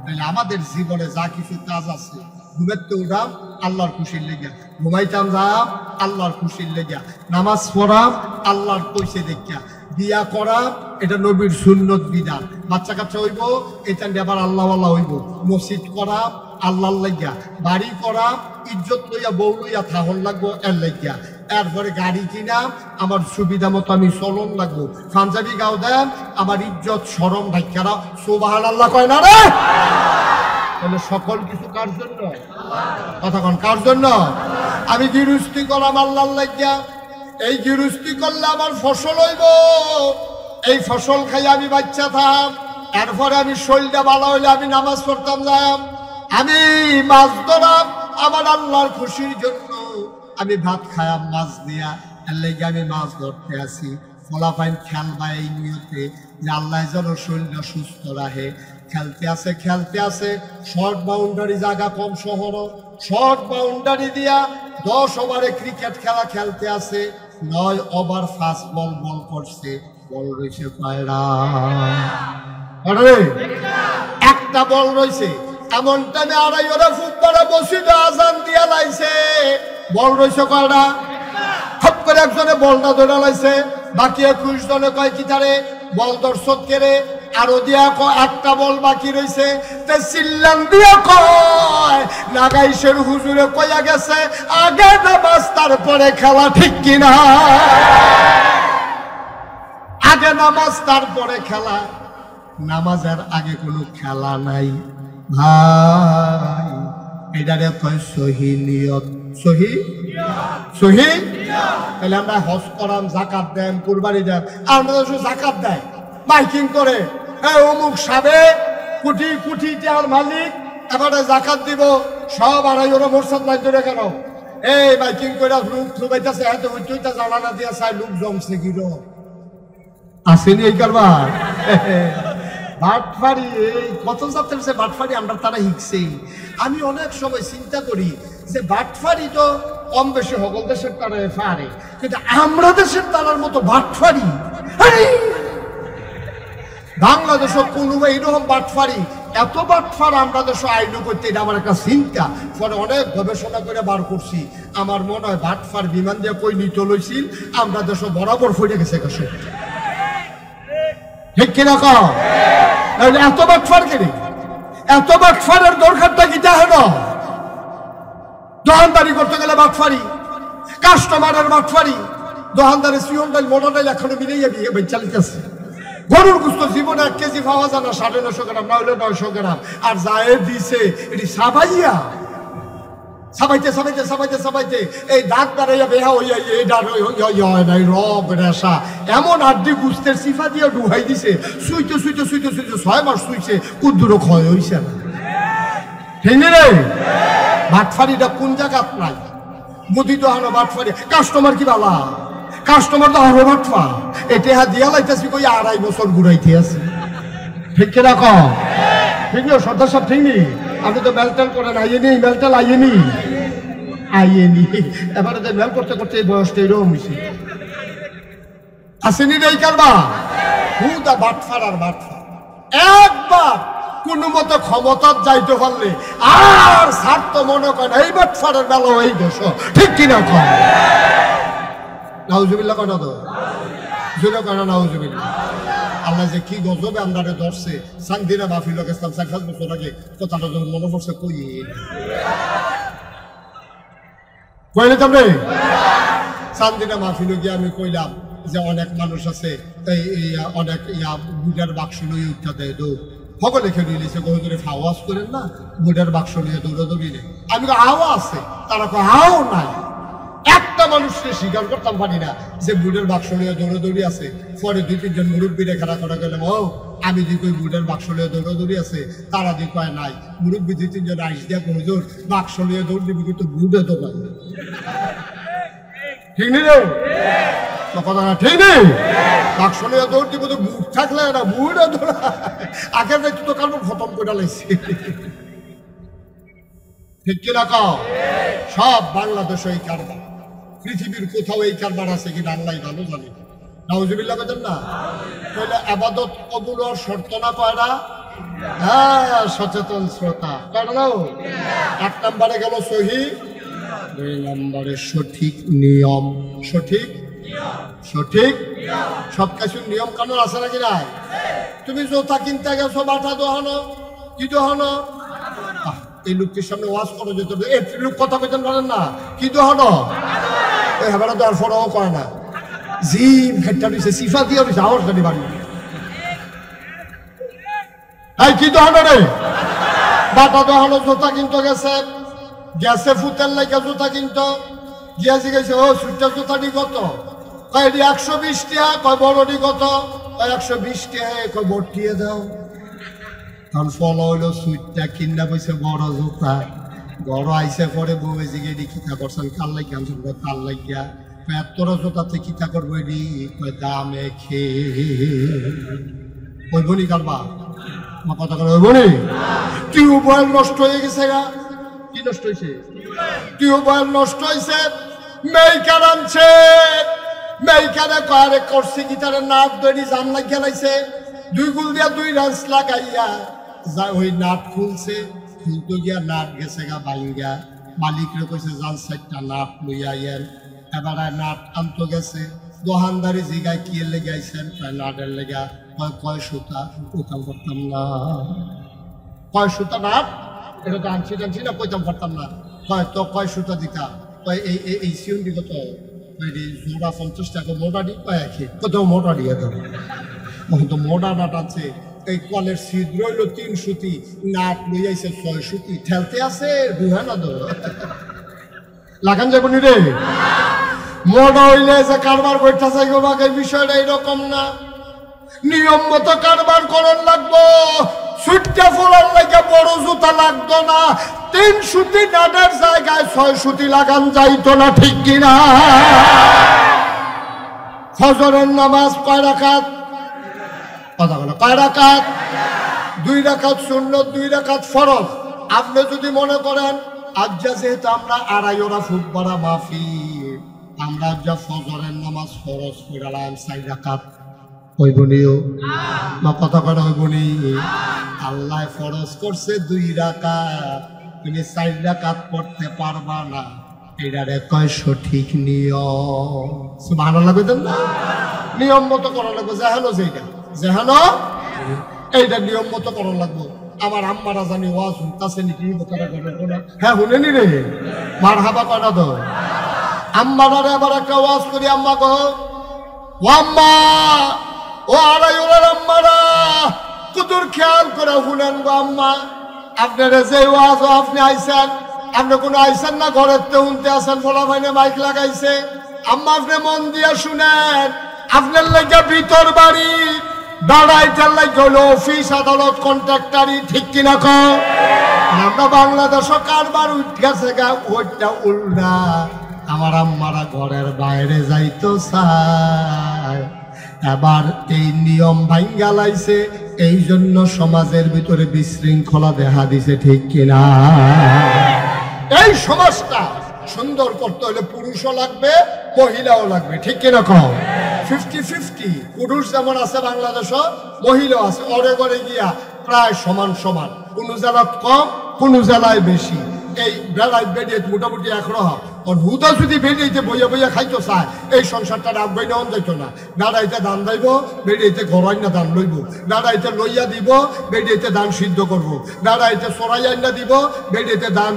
তাহলে আমাদের জীবনে যা কিছু কাজ আছে, ঘুমাইতে উঠাম আল্লাহর খুশির লেগে, ঘুমাইতাম যাম আল্লাহর খুশির লেগে, নামাজ পড়াম আল্লাহর পয়সা দেখিয়া, বিয়া করা এটা নবীর সুন্নত বিধান, বাচ্চা কাচ্চা হইব এটা আবার আল্লাহ আল্লাহ হইব, মসজিদ করা আল্লাহর লাগিয়া, বাড়ি করা ইজ্জত লইয়া বউ লইয়া থাহন লাগবো এর লাগিয়া, এরপরে গাড়ি কিনা আমার সুবিধা মতো আমি চলন লাগবো, পাঞ্জাবি গাও দেন আমার ইজ্জত শরম ঢাকারা সুবহানাল্লাহ কয় না রে? তাহলে সকল কিছু কার জন্য? কতক্ষণ কার জন্য? আমি গৃহস্থী করলাম আল্লাহর লাগিয়া, এই গৃহস্থী করলে আমার ফসল হইব, এই ফসল খাই আমি বাচ্চা থাম, এরপরে আমি শরীরটা ভালো হইলে আমি নামাজ পড়তাম যাম, আমি মাছ ধরাম আমার আল্লাহর খুশির জন্য, আমি ভাত খায়াম মাছ দিয়া, এর লেগে আমি মাছ ধরতে আসি, ফলাফাইন খেলবা এই নিয়তে যে আল্লাহ যেন শরীরটা সুস্থ রাখে। খেলতে আছে শর্ট বাউন্ডারি জায়গা কম শহর, শর্ট বাউন্ডারি দিয়া 10 ওভারে ক্রিকেট খেলা খেলতে আছে, 9 ওভার ফাস্ট বল বল করছে, বল রয়েছে কয়রা? একটা বল রয়েছে, এমন টাইমে 2.5 ওভার ফুটবলে মসজিদে আজান দিয়া লাইছে, বল রয়েছে কয়রা? খপ করে একজনে বলটা ধরে লাইছে, বাকি 21 জনে কয় কি তারে বল দর্শক কেড়ে আরো দিয়া একটা বল বাকি রয়েছে, চিল্লান দিয়া কয় নাগাইশের হুজুরে কইয়া গেছে আগে নামাজ তারপরে খেলা, ঠিক কিনা? আগে নামাজ তারপরে খেলা, নামাজের আগে কোনো খেলা নাই ভাই, এটারে কয় সহি নিয়ত, সহি সহি। তাহলে আমরা হজ করাম, জাকাত দেন, কুরবানি দেন, আমরা শুধু জাকাত দেয় মাইকিং করে অমুক সাবে কোটি কোটি টাকার মালিক, এবারে জাকাত দিব, সব 2.5 ওরা মোরসাদ লাইন ধরে কেন এই মাইকিং করে লোক লুবাইতেছে এত হইতে জানানা দিয়া চাই লোক জমছে গির আসেনি এই কারবার বাটফারি এই কত যাত্রা সে বাটফারি আমরা তারা শিখছি আমি অনেক সময় চিন্তা করি যে বাটফারি তো কম বেশি সকল দেশের তারা পারে কিন্তু আমরা দেশের তারার মতো বাটফারি বাংলাদেশও কোনো এইরকম বাটফারি এত বাটফার আমরা দেশ আইন করতে এটা আমার একটা চিন্তা পরে অনেক গবেষণা করে বার করছি আমার মনে হয় বাটফার বিমান দিয়ে কই নিতে লইছিল আমরা দেশ বরাবর ফিরে গেছে কাছে ঠিক কিনা কও এত বাটফার কেনে এত বাটফারের দরকারটা কি হল দোকানদারি করতে গেলে বাটফারি কাস্টমারের বাটফারি দোকানদারের সিয়নটাই মোটাটাই এখনো মিলিয়ে বিয়ে চালিতেছে গরুর গুস্ত জীবনে 1 কেজি পাওয়া যায় না 950 গ্রাম না হলে 900 গ্রাম আর যায় দিছে এটি সাবাইয়া সাবাইতে সাবাইতে সাবাইতে সাবাইতে এই দাঁত বাড়াইয়া বেহা হইয়া এই রব রেশা এমন আড্ডি গুস্তের সিফা দিয়ে ডুহাই দিছে শুইতে শুইতে শুইতে শুইতে 6 মাস শুইছে কুদ্দুরো ক্ষয় হইছে না ঠিক রে বাটফারিটা কোন জায়গাত নাই মুদি তো হানো বাটফারি কাস্টমার কি বালা কাস্টমার তো আরো বাটফা এটা দিয়া লাইতেছি কই 2.5 বছর ঘুরাইতে আছে ঠিক কি রাখো ঠিক না সর্দার সাহেব ঠিক নেই আপনি তো মেলটেল করেন আইয়েনি মেলটেল আইয়েনি আইয়েনি এবারে তো মেল করতে করতে এই বয়সটা এরকম হয়েছে আসেনি রে কারবা হুদা বাটফার আর বাটফার একবার কোন মতো ক্ষমতার যাইতে পারলে আর স্বার্থ মনে করেন এই বাটফারের বেলা এই দেশ ঠিক কিনা কম নাউজুবিল্লাহ কেন তো জোরে কেন নাউজুবিল্লাহ আল্লাহ যে কি গজবে আমদারে ধরছে সাংদিনা মাহফিল গেছিলাম 4-5 বছর আগে কথাটা যখন মনে পড়ছে কইলে তোমরে সাংদিনা মাহফিল গিয়ে আমি কইলাম যে অনেক মানুষ আছে এই অনেক বুড়ার বাক্স লইয়ে উঠতে দেয় দৌড় সকলে খেয়ে নিয়েছে কোনো ধরে আওয়াজ করেন না বুড়ার বাক্স নিয়ে দৌড়াদৌড়ি নেই আমি হাওয়া আছে তারা হাও নাই একটা মানুষকে স্বীকার করতাম পারি না যে বুড়ের বাক্স নিয়ে দৌড়াদৌড়ি আছে পরে 2-3 জন মুরব্বীরে খাড়া করা গেলাম ও আমি যে কই বুড়ের বাক্স নিয়ে দৌড়াদৌড়ি আছে তারা যে কয় নাই মুরব্বী 2-3 জন আইস দিয়া কোনো জোর বাক্স নিয়ে দৌড় দিবি কিন্তু বুড়ে তো নাই ঠিক নেই রে কথা না ঠিক নেই বাক্স নিয়ে দৌড় দিব তো বুট থাকলে না বুড়ে দৌড়া আগের দায়িত্ব তো কারণ খতম করে লাইছে ঠিক কিনা কও সব বাংলাদেশে এই কারবার পৃথিবীর কোথাও এই কারবার আছে কিনা আল্লাহ ভালো জানে নাউজুবিল্লাহ বলেন না তাহলে আবাদত কবুল হওয়ার শর্ত না কয়টা হ্যাঁ সচেতন শ্রোতা কয়টা নাও 1 নম্বরে গেল সহি 2 নম্বরে সঠিক নিয়ম সঠিক সঠিক সব কিছুর নিয়ম কানুন আছে নাকি নাই তুমি জোতা কিনতে গেছো বাটা দোহানো কি দোহানো এই লোকটির সামনে ওয়াজ করে যেত এই লোক কথা কইতেন পারেন না কি দোহানো এই হেবারা তো আর ফরাও করে না জিম ঘাটটা দিছে সিফা দিয়ে দিছে আওয়াজ গাড়ি বাড়ি এই কি দোহানো রে বাটা দোহানো জোতা কিনতে গেছে গ্যাসে ফুতের লাগে জোতা কিনতো গিয়াছি গেছে ও সুইটা জোতাটি কত কয় 120 টাকা কয় বড়টি কত কয় 120 টাকা কয় বটিয়ে দাও কারণ ফল হইলো সুইটটা কিনা পয়সা বড় জোতা বড় আইসে পরে বউ জিগে এটি কিতা করছেন কাল লাগিয়া কাল লাগিয়া তোর জোতাতে কিতা করবো এটি দামে খেয়ে বনি কারবা আমার কথা করে বনি টিউবওয়েল নষ্ট হয়ে গেছে গা কি নষ্ট হয়েছে টিউবওয়েল নষ্ট হয়েছে মেইকার আনছে মেইকারে কয়ারে করছে গিটারে নাট দড়ি জাম লাগিয়া লাইছে 2 গুল দিয়া 2 রাঞ্চ লাগাইয়া যা ওই নাট খুলছে খুলতে গিয়া নাট গেছে গা বাইঙ্গা মালিকরে কইছে জান 4টা নাট লইয়া আইয়েন এবার নাট আনতে গেছে দোকানদারি জিগায় কি লেগে আইছেন নাটের লেগা কয় সুতা কইতাম পারতাম না কয় সুতা নাট এটা তো আনছি না কইতাম পারতাম না কয় তো কয় সুতা দিতা কয় এই সিউন দিত তো জোড়া 50 টাকা মোটা দি কয় কি কত মোটা দিয়ে দাও তো মোটা নাট আছে এই কলের ছিদ্র হইল 3 সুতি নাট লই আইছে 6 সুতি ঠেলতে আছে দুহা না দো লাগান যাবো নি রে মোটা হইলে যে কারবার করতেছে গোবাকের বিষয়টা এরকম না নিয়ম মতো কারবার করন লাগবো সুটটা ফোলার লাগে বড় জুতা লাগতো না, 3 সুতি নাটের জায়গায় 6 সুতি লাগান যাইতো না, ঠিক কিনা? ফজরের নামাজ কয় রাকাত? কথা বলো, কয় রাকাত? 2 রাকাত সুন্নত, 2 রাকাত ফরজ। আপনি যদি মনে করেন আজ যেহেতু আমরা আড়াই ওরা ফুট বাড়া মাফি, আমরা যা ফজরের নামাজ ফরজ পড়ালাম 4 রাকাত, হইবনিও না? কথা করা হইবনি? আল্লাহ ফরজ করছে 2 রাকাত, তুমি 4 রাকাত পড়তে পারবা না, এটারে কয় সঠিক নিয়ম। সুবহানাল্লাহ কইতেন না? নিয়ম মতো করা লাগবে, যেহানো যেটা যেহানো এইটা নিয়ম মতো করা লাগবে। আমার আম্মারা জানি ওয়াজ শুনতাছে নাকি বোকারা করে না? হ্যাঁ শুনেনি রে, মারহাবা কয়টা তো। আম্মারা এবার একটা ওয়াজ করি, আম্মা গো, ও আম্মা, ও আড়াই ওরার আম্মারা, কুতুর খেয়াল করে শুনেন গো আম্মা। আপনারা যে ওয়াজ আপনি আইছেন, আপনি কোনো আইছেন না ঘরের তে উনতে আসেন, ফলা ভাইনে মাইক লাগাইছে। আম্মা আপনি মন দিয়ে শুনেন, আপনার লাগে ভিতর বাড়ি দাঁড়াইটার লাগে হলো অফিস আদালত কন্ট্রাক্টারি, ঠিক কিনা কও? আমরা বাংলাদেশ কারবার উঠ গেছে গা, ওইটা উল্টা। আমার আম্মারা ঘরের বাইরে যাইতো চায়, এবার এই নিয়ম ভাঙ্গা লাইছে, এই জন্য সমাজের ভিতরে বিশৃঙ্খলা দেখা দিছে, ঠিক কিনা? এই সমাজটা সুন্দর করতে হলে পুরুষও লাগবে, মহিলাও লাগবে, ঠিক কিনা কও? 50-50, পুরুষ যেমন আছে বাংলাদেশও, মহিলাও আছে। অরে ঘরে গিয়া প্রায় সমান সমান, কোন জেলায় কম, কোন জেলায় বেশি। এই বেড়াই বেড়িয়ে মোটামুটি একরকম। হুদা যদি বেড়িয়েতে বইয়া বইয়া খাইতো চায়, এই সংসারটা রাখবই নেওয়া যাইতো না। বেড়াইতে দান দাইব, বেড়িয়েতে ঘরাই না দান লইব, বেড়াইতে লইয়া দিব, বেড়িয়েতে দান সিদ্ধ করবো, বেড়াইতে সরাই আইনা দিব, বেড়িয়েতে দান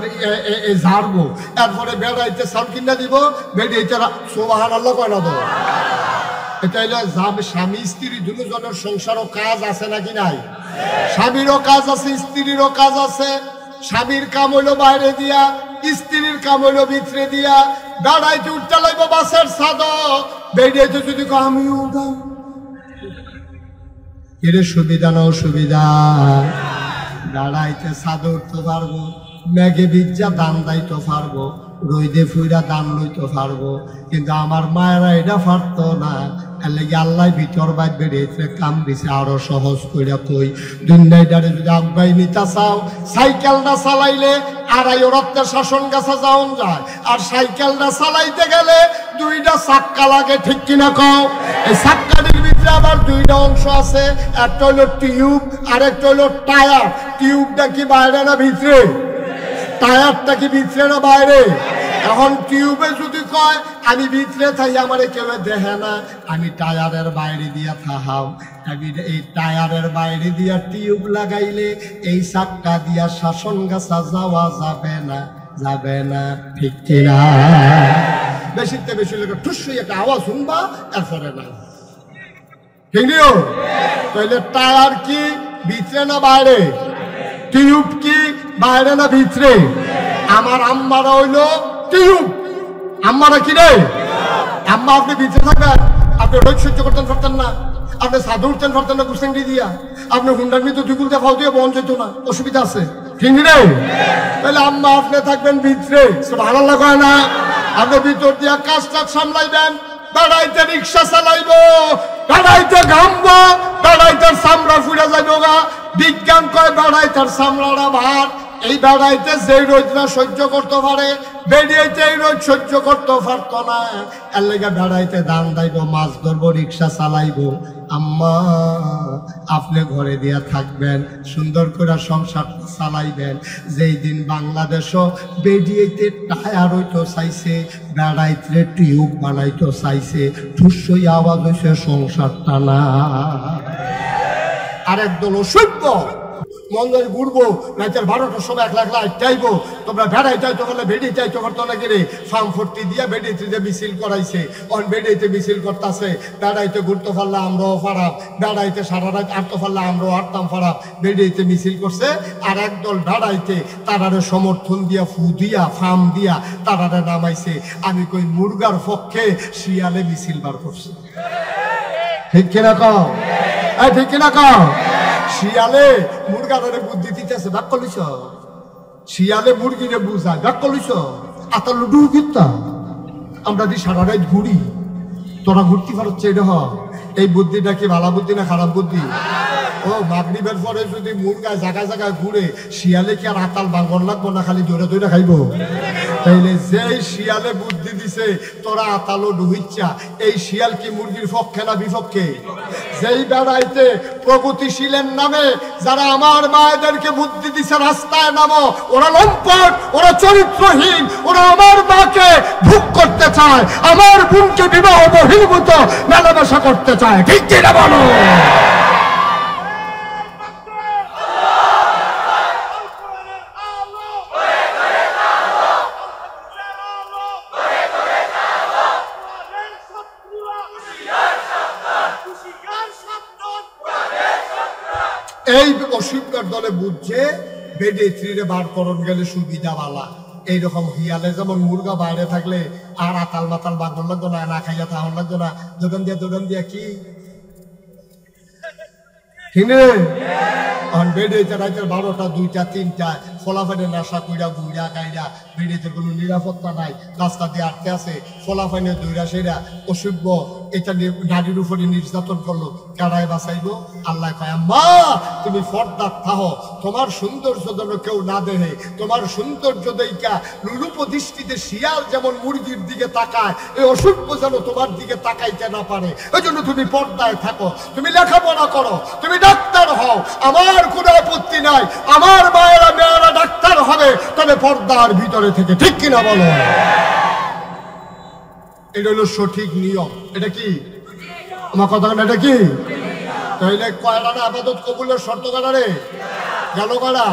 ঝাড়বো, এরপরে বেড়াইতে চাল কিনা দিব, বেড়িয়েতে সুবহানাল্লাহ কয় না তো? এটা হইলে স্বামী স্ত্রী দুজনের সংসারও কাজ আছে নাকি নাই? স্বামীরও কাজ আছে, স্ত্রীরও কাজ আছে। স্বামীর কাম হইলো বাইরে দিয়া, স্ত্রীর কাম হইলো ভিতরে দিয়া। দাঁড়াইতে উঠতে লাগবো বাসের ছাদ, বেরিয়েতে যদি আমি উঠাম, এর সুবিধা না অসুবিধা? দাঁড়াইতে ছাদ উঠতে পারবো, মেঘে ভিজা দান দাইতে পারবো, রইদে ফুইরা দান লইতে পারবো, কিন্তু আমার মায়েরা এটা পারতো না। এর লাগে আল্লাহ ভিতর বাইর বেরিয়েছে কাম দিছে আরো সহজ কইরা। কই দুনিয়াটারে যদি আগাই নিতে চাও, সাইকেলটা চালাইলে আড়াই ওরাতে শাসন গাছা যাওন যায়, আর সাইকেলটা চালাইতে গেলে 2টা চাক্কা লাগে, ঠিক কিনা কও? এই চাক্কাটির ভিতরে আবার 2টা অংশ আছে, একটা হলো টিউব আর একটা হলো টায়ার। টিউবটা কি বাইরে না ভিতরে? টায়ারটা কি ভিতরে না বাইরে? এখন টিউবে যদি কয় আমি ভিতরে থাই, আমারে কেউ দেখে না, আমি টায়ারের বাইরে দিয়া থাহাও। আমি এই টায়ারের বাইরে দিয়া টিউব লাগাইলে এই চাক্কা দিয়া শাসন গাছা যাওয়া যাবে না, যাবে না, ঠিক কিনা? বেশিতে বেশি লোক ঠুসই একটা আওয়াজ শুনবা, এরপরে না, ঠিক নিও? তাহলে টায়ার কি ভিতরে না বাইরে? টিউব কি বাইরে না ভিতরে? আমার আম্মারা হইলো টিউব। আম্মারা কি রে? আম্মা আপনি ভিতরে থাকবেন, আপনি রোজ সহ্য করতেন পারতেন না, আপনি সাধু উঠতেন পারতেন না গুসেঙ্গি দিয়া, আপনি হুন্ডার মৃত্যু দুগুলতে ফাও দিয়ে বন যেত না, অসুবিধা আছে, ঠিক রে? তাহলে আম্মা আপনি থাকবেন ভিতরে, সুবহানাল্লাহ কয় না? আপনি ভিতর দিয়া কাজ টাজ সামলাইবেন, দাঁড়াইতে রিক্সা চালাইবো, দাঁড়াইতে ঘামবো, দাঁড়াইতে চামড়া ফুড়ে যাইব গা। বিজ্ঞান কয় দাঁড়াইতে চামড়াটা ভার। এই বেড়াইতে যে রোদটা সহ্য করতে পারে, বেরিয়েতে এই রোদ সহ্য করতে পারতো না। এর লেগে বেড়াইতে দান দাইব, মাছ ধরবো, রিক্সা চালাইবো। আম্মা আপনি ঘরে দিয়া থাকবেন, সুন্দর করে সংসারটা চালাইবেন। যেই দিন বাংলাদেশও বেরিয়েতে টায়ার হইতো চাইছে, বেড়াইতে টিউব বানাইতো চাইছে, ঠুসই আওয়াজ হয়েছে সংসারটা না। আরেক দল অসভ্য মন্দির ঘুরবো, রাতের 12টার সময় 1 লাখ লাইট চাইবো, তোমরা বেড়াই চাইতো বলে বেড়ি চাইতো করতো না কিরে, ফার্ম ফোর্টি দিয়া বেড়িতে দিয়ে মিছিল করাইছে, অন বেড়িতে মিছিল করতেছে। বেড়াইতে ঘুরতে পারলে আমরাও ফারাপ, বেড়াইতে সারা রাত আটতে পারলে আমরাও আটতাম ফারাপ। বেড়িতে মিছিল করছে, আর একদল বেড়াইতে তারারে সমর্থন দিয়া ফু দিয়া ফার্ম দিয়া তারারে নামাইছে। আমি কই মুরগার পক্ষে শিয়ালে মিছিল বার করছে, ঠিক কিনা কও? ঠিক কিনা কও? শিয়ালে মুরগারে বুদ্ধি দিতেছে বাক কলিস শিয়ালে মুরগিরে বুঝায় বাক কলিস আতা লুডু কিতা আমরা দি সারা রাত ঘুরি তোরা ঘুরতে পারছে এটা এই বুদ্ধিটা কি ভালো বুদ্ধি না খারাপ বুদ্ধি ও মাগরিবের পরে যদি মুরগা জায়গায় জায়গায় ঘুরে শিয়ালে কি আর আতাল বাঙ্গন লাগবো না খালি দৌড়ে দৌড়ে খাইবো তাইলে যেই শিয়ালে বুদ্ধি দিছে তোরা আতালো ডুবিচ্ছা এই শিয়াল কি মুরগির পক্ষে না বিপক্ষে যেই বেড়াইতে প্রগতিশীলের নামে যারা আমার মায়েদেরকে বুদ্ধি দিছে রাস্তায় নামো ওরা লম্পট ওরা চরিত্রহীন ওরা আমার মাকে ভোগ করতে চায় আমার বোনকে বিবাহ বহির্ভূত মেলামেশা করতে চায় ঠিক কিনা বলো এই অসুবিধার দলে বুঝছে বেডে থ্রিরে বার করণ গেলে সুবিধা বালা এইরকম হিয়ালে যেমন মুরগা বাইরে থাকলে আর আতাল মাতাল বাঁধন লাগতো না না খাইয়া তাহন লাগতো না দোকান দিয়া কি কিনে বেডেতে রাতের 12টা 2টা 3টা ফলাফাইনে নেশা কইরা গুইরা গাইরা বেডেতে কোনো নিরাপত্তা নাই রাস্তা দিয়ে আটকে আছে ফলাফাইনে দইরা সেরা অসভ্য এটা নারীর উপরে নির্যাতন করলো কারায় বাঁচাইবো আল্লাহ কয় আম্মা তুমি পর্দা থাহো তোমার সৌন্দর্য যেন কেউ না দেখে তোমার সৌন্দর্য দেখা লুলুপ দৃষ্টিতে শিয়াল যেমন মুরগির দিকে তাকায় এই অসভ্য যেন তোমার দিকে তাকাইতে না পারে ওই জন্য তুমি পর্দায় থাকো তুমি লেখাপড়া করো তুমি ডাক্তার হও আমার কোনো আপত্তি নাই আমার মায়েরা মেয়েরা ডাক্তার হবে তবে পর্দার ভিতরে থেকে ঠিক কিনা বলো এটা হলো সঠিক নিয়ম এটা কি আমার কথা এটা কি তাইলে কয়টা না আবাদত কবুলের শর্ত কাটা রে গেল কাটা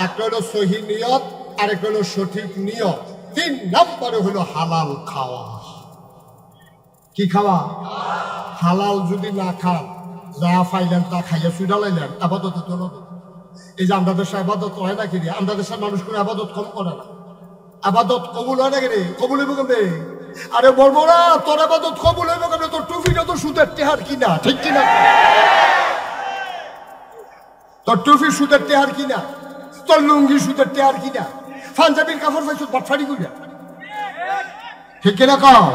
একটা হলো সহি নিয়ত আর একটা হলো সঠিক নিয়ম 3 নম্বরে হলো হালাল খাওয়া কি খাওয়া হালাল যদি না খান যা ফাইলেন তা খাইয়া সুইডা লাইলেন আবাদত তো না এই যে আমাদের দেশে আবাদত হয় না কি রে আমাদের দেশের মানুষ কোনো আবাদত কম করে না আবাদত কবুল হয় না কি রে কবুল হইব কেমনে আরে বলবো না তোর আবাদত কবুল হইব কেমনে তোর টুপিটা তো সুতের টেহার কিনা ঠিক কিনা তোর টুপি সুতের টেহার কিনা তোর লুঙ্গি সুতের টেহার কিনা পাঞ্জাবির কাপড় পাইছ বাটফাড়ি করিয়া ঠিক কিনা কও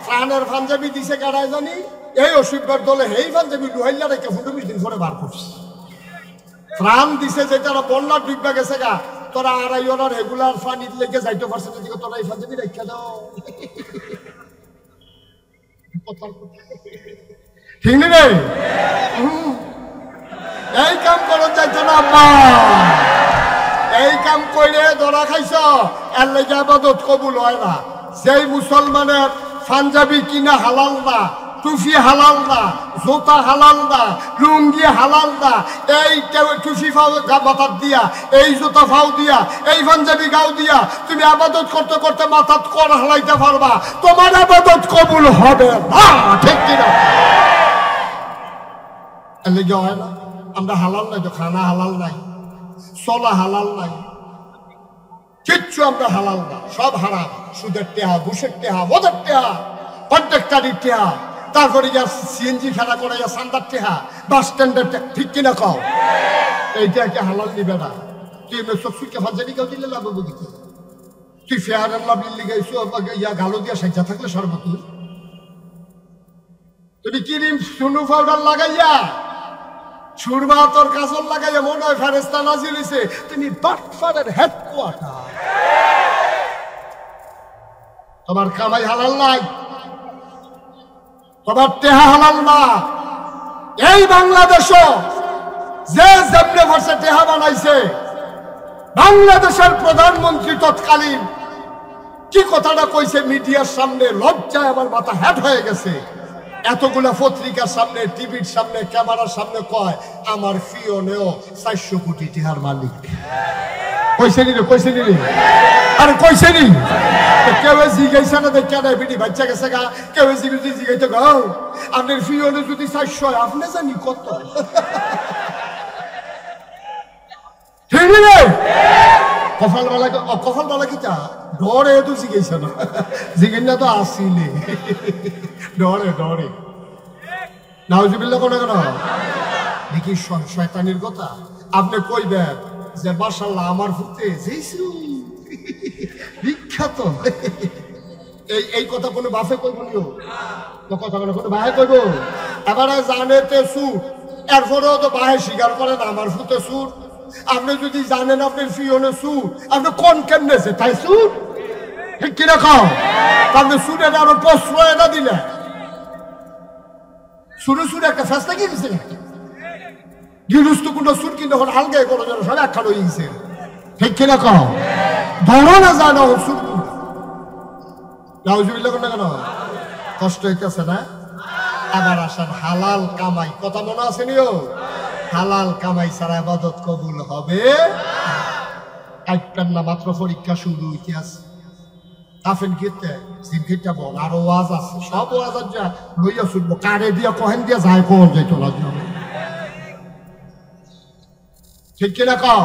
প্রাণের পাঞ্জাবি দিছে কারায় জানি এই অসুবিধার দলে এই পাঞ্জাবি লুহাইলা রেখে 15 দিন পরে বার করছে প্রাণ দিছে যে তারা বন্যা ডুববা গেছে গা তোরা আড়াই ওনার রেগুলার পানি লেগে যাইতে পারছে না দিকে তোরা এই পাঞ্জাবি রেখে দাও ঠিক নেই এই কাম করো যাইতো না আব্বা এই কাম করে ধরা খাইছ এর লেগে আবাদত কবুল হয় না যেই মুসলমানের পাঞ্জাবি কিনা হালাল না টুফি হালাল না জোতা হালাল না লুঙ্গি হালাল না এই টুফি মাথার দিয়া এই জোতা ফাও দিয়া এই পাঞ্জাবি গাও দিয়া তুমি আবাদত করতে করতে মাথাত কর হালাইতে পারবা তোমার আবাদত কবুল হবে না ঠিক কিনা এর লেগে হয় না আমরা হালাল নাই তো খানা হালাল নাই চলা হালাল নাই কিচ্ছু আমরা হালাল না সব হারাম সুদের টেহা ঘুষের টেহা মদের টেহা কন্ট্রাক্টারির টেহা তারপরে যা সিএনজি খেলা করে যা সান্দার টেহা বাস স্ট্যান্ডের ঠিক কিনা কও এইটা কি হালাল নিবে না তুই এমনি সব সুখে ফাঁসানি কেউ দিলে লাভ বুঝতে তুই ফেয়ার অ্যান্ড লাভলি লিগাইছো ইয়া গালো দিয়া সাইজা থাকলে সর্বত তুমি ক্রিম সুনু পাউডার লাগাইয়া সুরমা তোর কাজল লাগাইয়া মনে হয় ফেরেস্তা নাজিল হইছে তুমি বাটফারের হেডকোয়ার্টার তোমার কামাই হালাল নাই তোমার টেহা হালাল না এই বাংলাদেশও যে যেমনে ভাষা টেহা বানাইছে বাংলাদেশের প্রধানমন্ত্রী তৎকালীন কি কথাটা কইছে মিডিয়ার সামনে লজ্জায় আমার মাথা হ্যাট হয়ে গেছে এতগুলা পত্রিকার সামনে টিভির সামনে ক্যামেরার সামনে কয় আমার ফিওনেও 400 কোটি টেহার মালিক কইছে নি রে আরে কইছে নি কেউ জিগাইছে না দেখে না বিডি বাচ্চা গেছে গা কেউ জিগাইতে গাও আপনার ফিওনে যদি 400 আপনি জানি কত ঠিক রে কফল বালা কিটা ডরে তো জিগাইছে না জিগাই না তো আসিলে ডরে নাউজুবিল্লাহ কোন দেখি শয়তানির কথা। আপনি কইবেন যে মাশাআল্লাহ আমার ফুতে যেইছু বিখ্যাত। এই কথা কোনো বাফে কইব নিও, তো কথা কোনো বাহে কইব। এবারে জানেতে সুর, এরপরেও তো বাহে স্বীকার করেন আমার ফুতে সুর। আপনি যদি জানেন আপনার ফিওনে সুর, আপনি কোন কেমনেছে তাই সুর, ঠিক কিনা খাও? আপনি সুরের আরো প্রশ্রয় না দিলে সুরে সুরে একটা ফেসলা কি গেছে গিরুস্ত কোন সুর কিন্তু এখন আলগে কোনো যেন সব একটা রয়ে গেছে, ঠিক কিনা খাও? ধরো না জানো সুর নাউজুবিল্লাহ কোন কেন কষ্ট হইতেছে না? আবার আসেন হালাল কামাই, কথা মনে আছে নিও? হালাল কামাই ছাড়া ইবাদত কবুল হবে না। মাত্র পরীক্ষা শুরু হইতে আছে। কাফেন খেতে জিনখিটা বল আরো ওয়াজ আছে, সব ওয়াজ যা লইয়া শুনবো, কারে দিয়া কহেন দিয়া যায় কোন যাইত না, ঠিক কিনা কও?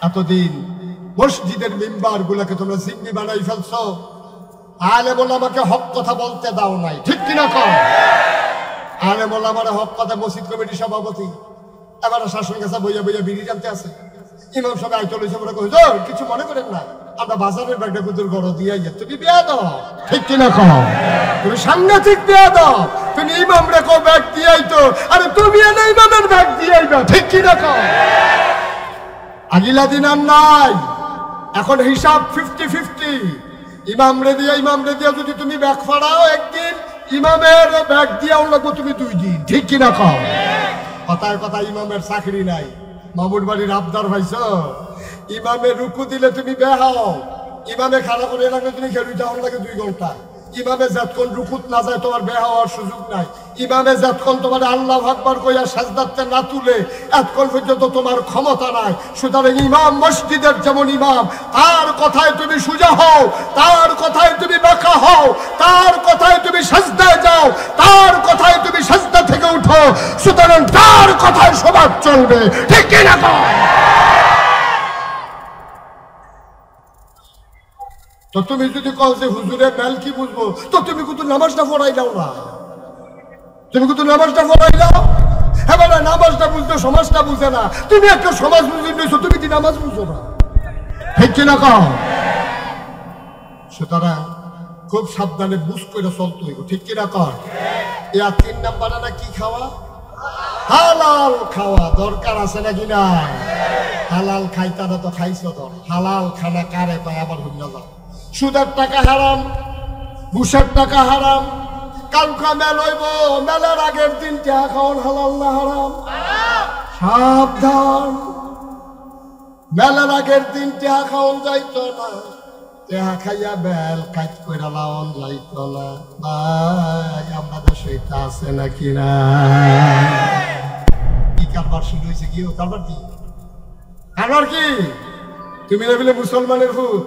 এতদিন মসজিদের মিম্বার গুলাকে তোমরা জিম্মি বানাই ফেলছো, আলে বলে আমাকে হক কথা বলতে দাও নাই, ঠিক কিনা কও? আলে বলে আমার হক কথা মসজিদ কমিটির সভাপতি এবার শাসন কাছে বইয়া বইয়া বিড়ি জানতে আছে। ইমাম সাহেব আইতল হইছে বলে কই কিছু মনে করেন না, আমরা বাজারের ব্যাগটা কুতুর ঘর দিয়ে তুমি বিয়া দাও, ঠিক কিনা কও? তুমি সাংঘাতিক বিয়া দাও, তুমি ইমাম রেখো ব্যাগ দিয়ে আইতো, আরে তুমি এনে ইমামের ব্যাগ দিয়ে আইবা, ঠিক কিনা কও? আগিলা দিন আর নাই, এখন হিসাব 50-50। ইমাম রে দিয়া যদি তুমি ব্যাগ ফাড়াও একদিন, ইমামের ব্যাগ দিয়াও লাগবো তুমি 2 দিন, ঠিক কিনা কও? কথায় কথা ইমামের চাকরি নাই। মামুর বাড়ির আবদার ভাইছ, ইমামের রুকু দিলে তুমি বেহাও, ইমামে খানা করে লাগলে তুমি খেলু যাওয়ার লাগে 2 ঘন্টা। ইমামে যতক্ষণ রুকুত না যায় তোমার বেহা হওয়ার সুযোগ নাই। ইমামে যতক্ষণ তোমার আল্লাহু আকবার কইয়া সাজদাতে না তুলে এতক্ষণ পর্যন্ত তোমার ক্ষমতা নাই। সুতরাং ইমাম মসজিদের যেমন ইমাম, তার কথায় তুমি সুজা হও, তার কথায় তুমি বাঁকা হও, তার কথায় তুমি সাজদায় যাও, তার কথায় তুমি সাজদা থেকে উঠো। সুতরাং তার কথায় সমাজ চলবে, ঠিক কিনা কও? তো তুমি যদি কও যে হুজুরের মেল কি বুঝবো, তো তুমি কিন্তু নামাজটা পড়াইলাও না, তুমি কিন্তু নামাজটা পড়াইলাও। এবার নামাজটা বুঝতে সমাজটা বুঝে না, তুমি একটা সমাজ বুঝে নিয়েছো, তুমি কি নামাজ বুঝো না, ঠিক কিনা কও? সুতরাং খুব সাবধানে বুঝ করে চলতে হইব, ঠিক কিনা কও? 3 নাম্বারে না কি খাওয়া? হালাল খাওয়া দরকার আছে নাকি না? হালাল খাইতা না তো খাইছো তো। হালাল খানা কারে পায় আবার হইল না। সুদের টাকা হারাম, ঘুষের টাকা হারাম। কালকা মেল হইব, মেলার আগের দিন টাকা খাওয়ান হালাল না হারাম? সাবধান, মেলার আগের দিন টাকা খাওয়ান যাইতো না, টাকা খাইয়া বেল কাজ কইরা লাওন যাইতো না। ভাই আমাদের সেটা আছে নাকি না? কি কারবার শুরু হয়েছে? কি কারবার? কি কারবার? কি তুমি না বলে মুসলমানের ভূত,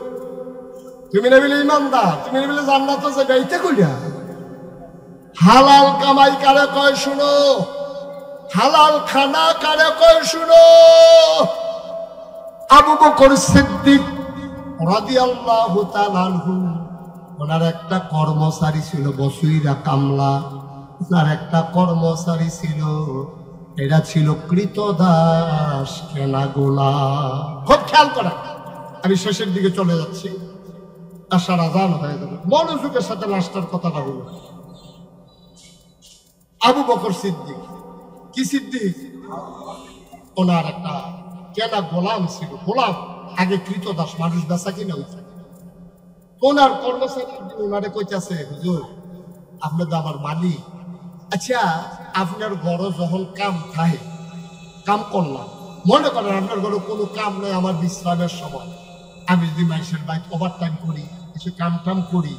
তুমি না বলে ইমানদার, তুমি না বলে জান্নাত যাবে, এইটা কইরা? হালাল কামাই কারে কয় শুনো, হালাল খানা কারে কয় শুনো। আবু বকর সিদ্দিক রাদিয়াল্লাহু তাআলা আনহু, ওনার একটা কর্মচারী ছিল বসুইরা কামলা। ওনার একটা কর্মচারী ছিল, এরা ছিল কৃতদাস, কেনা গোলাম। খুব খেয়াল করা, আমি শেষের দিকে চলে যাচ্ছি, আশার আজান হয়ে যাবে, মনোযোগের সাথে লাস্টার কথাটা হলো। আবু বকর সিদ্দিক, কি সিদ্দিক? ওনার একটা কেনা গোলাম ছিল, গোলাম আগে কৃতদাস, মানুষ বেচা কিনা হইছে। ওনার কর্মচারী ওনারে কইতাছে, হুজুর আপনি তো আমার মালিক, আচ্ছা আপনার ঘরে যখন কাম থাকে, কাম করলাম, মনে করেন আপনার ঘরে কোনো কাম নেই, আমার বিশ্রামের সময় আমি যদি মানুষের বাইক ওভার টাইম করি, কিছু কাম টাম করি,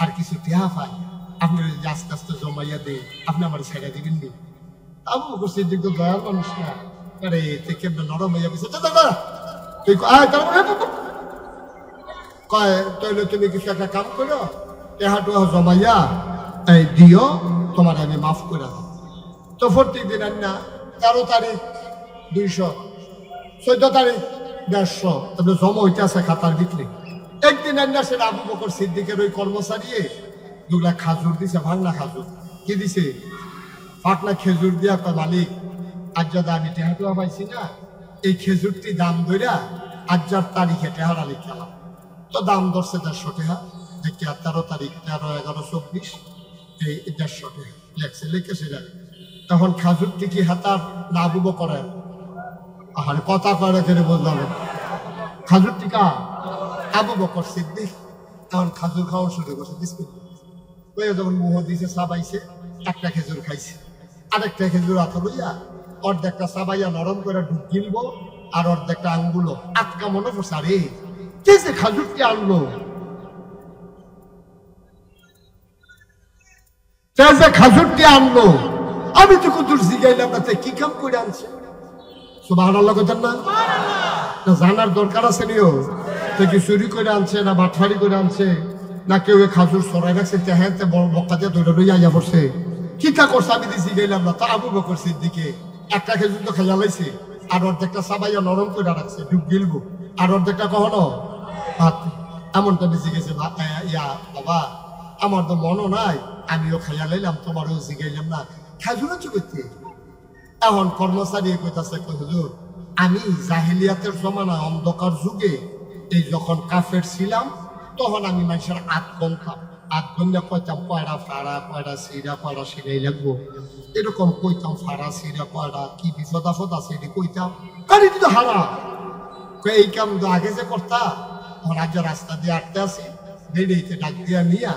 আর কিছু টেহা পাই, আপনি যদি আস্তে আস্তে জমাইয়া দেয়, আপনি আমার ছেড়ে দিবেন নি? আবু বকর সিদ্দিক তো দয়ার মানুষ না, আরে কেমন নরম হইয়া গেছে, কয় তাইলে তুমি কিছু একটা কাম করো, টেহাটু জমাইয়া এই দিও, তোমার আমি মাফ করে দাও। তো প্রত্যেক দিন না 13 তারিখ 200, 14 তারিখ 150, তারপরে জমা হইতে আছে খাতার ভিতরে। একদিন না সেটা আবু বকর সিদ্দিকের ওই কর্মচারী 2 লাখ খাজুর দিছে, ভাঙনা খাজুর। কি দিছে? পাকনা খেজুর দিয়া কয়, মালিক আজ যা আমি টেহাটুয়া পাইছি না, এই খেজুরটি দাম ধইরা আজ্জার তারিখে টেহারা লিখালাম। তো দাম ধরছে 150 টাকা, দেখিয়া 13 তারিখ 13, 11, 24 এই 150 টাকা লেখছে, লিখেছে। তখন খাজুরটি কি হাতার না আবু বকরের? আরে কথা করে কেন বললাম, খাজুর টিকা আবু বকর সিদ্দিক। তখন খাজুর খাওয়া শুরু করছে, বিসমিল্লাহ যখন মুহ দিছে, সাবাইছে, একটা খেজুর খাইছে, আরেকটা খেজুর হাতে লইয়া অর্ধেকটা সাবাইয়া নরম করে ঢুক গিলবো, আর অর্ধেকটা আঙ্গুলো আটকা মনে পড়ছে, আরে কে যে খাজুরটি আনলো, কে যে খাজুরটি আনলো, আমি তো কুতুর জিগাইলাম না, কি কাম করে আনছে? সুবহানাল্লাহ কইতেন না? জানার দরকার আছে নিও, কি চুরি করে আনছে না বাটফারি করে আনছে, না কেউ খাজুর সরাই রাখছে, তেহাতে বড় বক্কা দিয়ে ধরে লইয়া আইয়া পড়ছে, কিটা করছে আমি দিছি গেলাম না। তো আবু বকর সিদ্দিকে একটা খেজুর তো খাইয়া লাইছে, আর অর্ধেকটা সাবাইয়া নরম করে রাখছে, ঢুক গিলবো, আর অর্ধেকটা কখনো ভাত। এমনটা বেশি গেছে, ইয়া বাবা আমার তো মনও নাই, আমিও খাইয়া লাইলাম, তোমারও জিগাইলাম না, খেজুর আনছো করতে। এখন কর্মচারী কইতাছে, হুজুর আমি জাহেলিয়াতের জমানা অন্ধকার যুগে এই যখন কাফের ছিলাম, তখন আমি মানুষের আগ গনতাম, আগ গন্যা কইতাম কয়টা ফাড়া, কয়টা সিরা, কয়টা সিরাই লাগবো, এরকম কইতাম, ফাড়া সিরা কয়টা, কি বিপদ আপদ আছে এটি কইতাম, কারণ এটি তো হারা। এই কাম তো আগে যে করতা, এখন আজ রাস্তা দিয়ে আটতে আসি, বেড়েইতে ডাক দিয়া নিয়া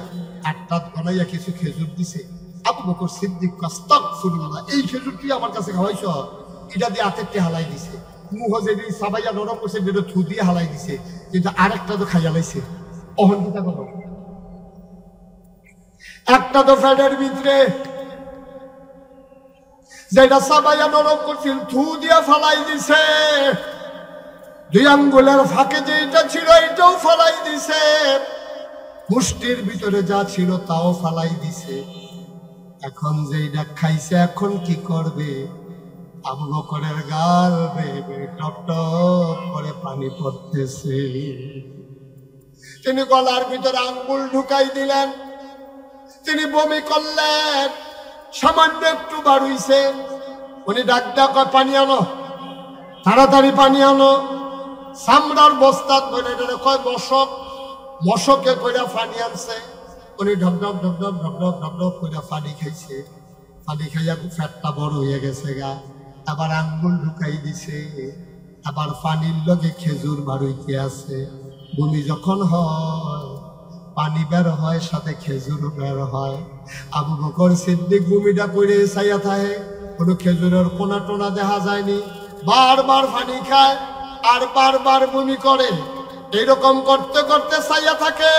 8 গনাইয়া কিছু খেজুর দিছে। আবু বকর সিদ্দিক আস্তাগফিরুল্লাহ, এই খেজুরটি আমার কাছে খাওয়াইছ, এটা দিয়ে হাতেরটি হালাই দিছে, মুহ যেটি সাবাইয়া নরম করছে যেটা থু দিয়ে হালাই দিছে, কিন্তু আরেকটা তো খাইয়া লাইছে। অহংকিতা করো, একটা তো ফ্যাটের ভিতরে যেটা সাবাইয়া নরম করছিল থু দিয়া ফালাই দিছে, 2 আঙ্গুলের ফাঁকে যেটা ছিল এটাও ফালাই দিছে, মুষ্টির ভিতরে যা ছিল তাও ফালাই দিছে। এখন যেটা খাইছে এখন কি করবে? আবু বকরের গাল বেয়ে টপ টপ করে পানি পড়তেছে। তিনি গলার ভিতরে আঙ্গুল ঢুকাই দিলেন, তিনি বমি করলেন, সামান্য একটু বার হইছে, উনি ডাক ডাক পানি আনো, তাড়াতাড়ি পানি আনো। চামড়ার বস্তাত ধরে কয় মশক, মশকে কইরা পানি আনছে, উনি ঢকঢক ঢকঢক ঢকঢক ঢকঢক কইরা পানি খাইছে, পানি খাইয়া ফ্যাটটা বড় হয়ে গেছে গা, আবার আঙ্গুল ঢুকাই দিছে, আবার পানির লগে খেজুর বার হইতে আছে। বমি যখন হয় পানি বের হয়, সাথে খেজুর বের হয়। আবু বকর সিদ্দিক বমিটা করে চাইয়া থাকে, কোনো খেজুরের কোনা টোনা দেখা যায়নি, বারবার পানি খায় আর বারবার বমি করে। এইরকম করতে করতে চাইয়া থাকে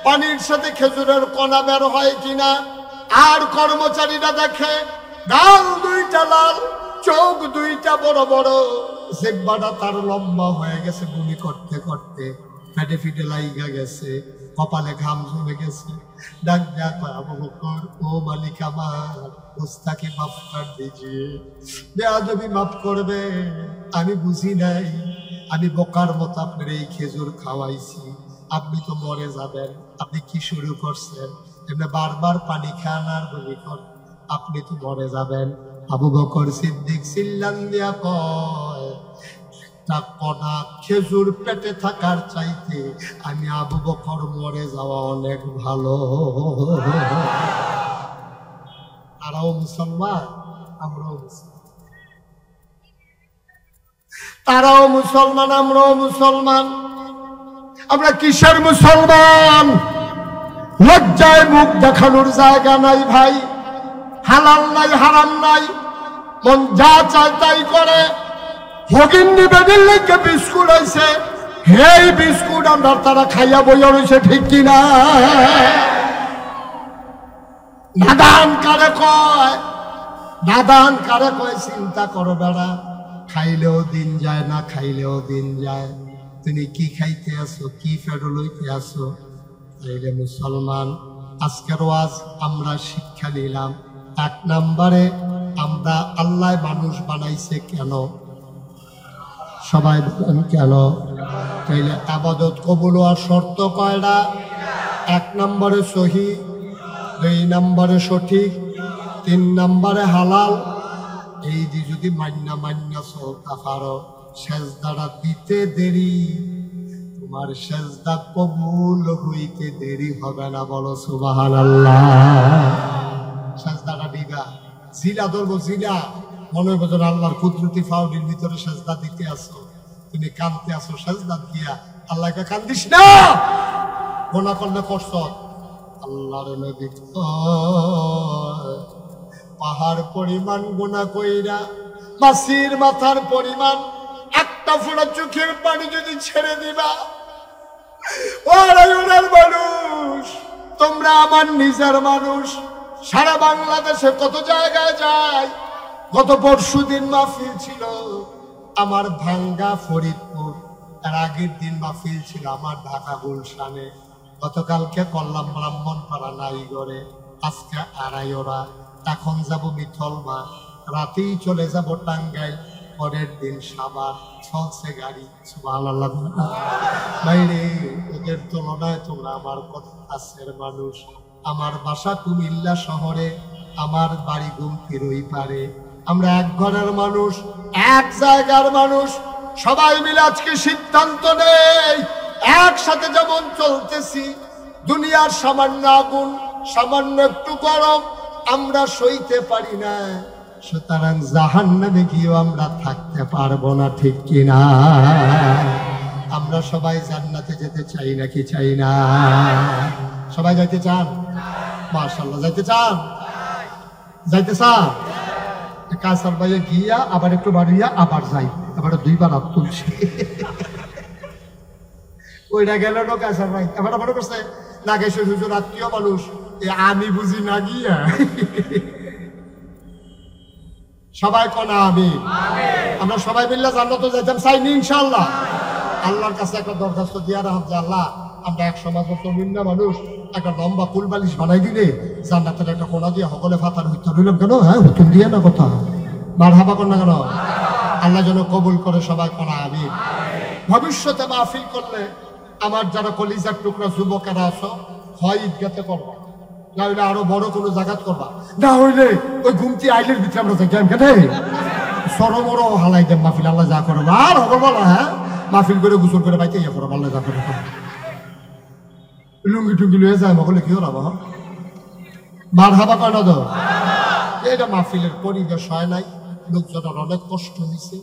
পানির সাথে খেজুরের কোনা বের হয় কিনা। আর কর্মচারীরা দেখে গাল 2টা লাল, চোখ 2টা বড় বড়, জিহ্বাটা তার লম্বা হয়ে গেছে, বমি করতে করতে পেটে ফিটে লাইগা গেছে, কপালে ঘাম জমে গেছে। ডাক ডাক আবু বকর, ও মালিক আমার, গোস্তাকে মাফ কর দিজিয়ে, বেয়াদবি মাফ করবে, আমি বুঝি নাই, আমি বোকার মতো আপনার এই খেজুর খাওয়াইছি, আপনি তো মরে যাবেন, আপনি কি শুরু করছেন? এমনি বারবার পানি খান আর বমি কর, আপনি তো মরে যাবেন। আবু বকর সিদ্দিক চিল্লান দিয়া কয়, একটা কণা খেজুর পেটে থাকার চাইতে আমি আবু বকর মরে যাওয়া অনেক ভালো। তারাও মুসলমান, আমরাও মুসলমান, তারাও মুসলমান, আমরাও মুসলমান। আমরা কিসের মুসলমান? লজ্জায় মুখ দেখানোর জায়গা নাই ভাই, হালাল নাই হারাম নাই, মন যা চায় তাই করে। ফকিন্নি বেদির লেগে বিস্কুট হয়েছে, হেই বিস্কুট আমরা তারা খাইয়া বইয়া রয়েছে, ঠিক কিনা? নাদান কারে কয়, নাদান কারে কয়, চিন্তা করো বেড়া, খাইলেও দিন যায় না খাইলেও দিন যায়, তুমি কি খাইতে আসো, কি ফেরো লইতে আসো? তাইলে মুসলমান, আজকের ওয়াজ আমরা শিক্ষা নিলাম। 1 নম্বরে আমরা আল্লাহ মানুষ বানাইছে কেন? সবাই বলেন কেন? তাইলে আবাদত কবুল হওয়ার শর্ত কয়টা? 1 নম্বরে সহি, 2 নম্বরে সঠিক, 3 নম্বরে হালাল, এই যে যদি মান্না চলতে পারো, সেজদাটা দিতে দেরি, তোমার সেজদা কবুল হইতে দেরি হবে না। বলো সুবহানাল্লাহ। সেজদাটা দিবা, জিলা ধরবো, জিলা মনে হবে যেন আল্লাহর কুদরতি ফাউলির ভিতরে সেজদা দিতে আসো, তুমি কাঁদতে আসো, সেজদা দিয়া আল্লাহকে কান্দিস না। গোনা করলে কষ্ট। আল্লাহর নবী পাহাড় পরিমাণ গুনাহ কইরা মাছির মাথার পরিমাণ একটা ফোঁটা চোখের পানি যদি ছেড়ে দিবা, ওরার মানুষ, তোমরা আমার নিজের মানুষ। সারা বাংলাদেশে কত জায়গায় যায়। গত পরশুদিন মাহফিল ছিল আমার ভাঙ্গা ফরিদপুর, তার আগের দিন মাহফিল ছিল আমার ঢাকা গুলশানে, গতকালকে করলাম ব্রাহ্মণপাড়া নাইগড়ে, আজকে আড়াইওরা, এখন যাব মিথলমা, রাতেই চলে যাব টাঙ্গাইল, পরের দিন সাভার, চলছে গাড়ি। সুবহানাল্লাহ। বাইরে ওদের তুলনায় তোমরা আমার কাছের মানুষ। আমার বাসা কুমিল্লা শহরে, আমার বাড়ি গুমতিরই পারে। আমরা এক ঘরের মানুষ, এক জায়গার মানুষ। সবাই মিলে আজকে সিদ্ধান্ত নেই, একসাথে যেমন চলতেছি, দুনিয়ার সামান্য আগুন, সামান্য একটু গরম আমরা সইতে পারি না, সুতরাং জাহান্নামে গিয়েও আমরা থাকতে পারবো না, ঠিক কিনা? আমরা সবাই জান্নাতে যেতে চাই নাকি চাই না? সবাই যাইতে চান? মাশাআল্লাহ, যাইতে চান? যাইতে চান? কাসার ভাইয়ে গিয়া আবার একটু বাড়িয়া আবার যাই, আবার দুইবার হাত তুলছি। ওইটা গেল না কাসার ভাই, এবার মনে করছে না গেছে হুজুর আত্মীয় মানুষ, আমি বুঝি না গিয়া। সবাই কনা আমি, আমরা সবাই মিললে জান্নাতে যাইতাম চাইনি ইনশাআল্লাহ। আল্লাহর কাছে একটা দরখাস্ত দিয়া রাখব যে আল্লাহ, আমরা এক সমাজ মিন্না মানুষ, একটা লম্বা কুল বালিশ বানাই দিলে জান্নাতের একটা কোনা দিয়ে সকলে ফাতার হইতে রইলাম কেন? হ্যাঁ, হুতুম দিয়ে না কথা, মারহাবা কর না কেন? আল্লাহ যেন কবুল করে, সবাই কনা আমি। ভবিষ্যতে মাহফিল করলে আমার যারা কলিজার টুকরা যুবকেরা আছো, হয় ঈদগাতে করবা, না হইলে আরো বড় কোনো জায়গাত করবা, না হইলে ওই ঘুমতি আইলের ভিতরে আমরা যাই কেটে সরমর হালাই দেব মাহফিল। আল্লাহ যা করবো আর হবে বলা, হ্যাঁ মাহফিল করে গোসল করে বাইতে ইয়ে করবো, আল্লাহ যা করে লুঙ্গি টুঙ্গি লুয়ে যায় মগলে কি হলো মার হাবা কয় না তো। এটা মাহফিলের পরিবেশ হয় নাই, লোকজনের অনেক কষ্ট হয়েছে,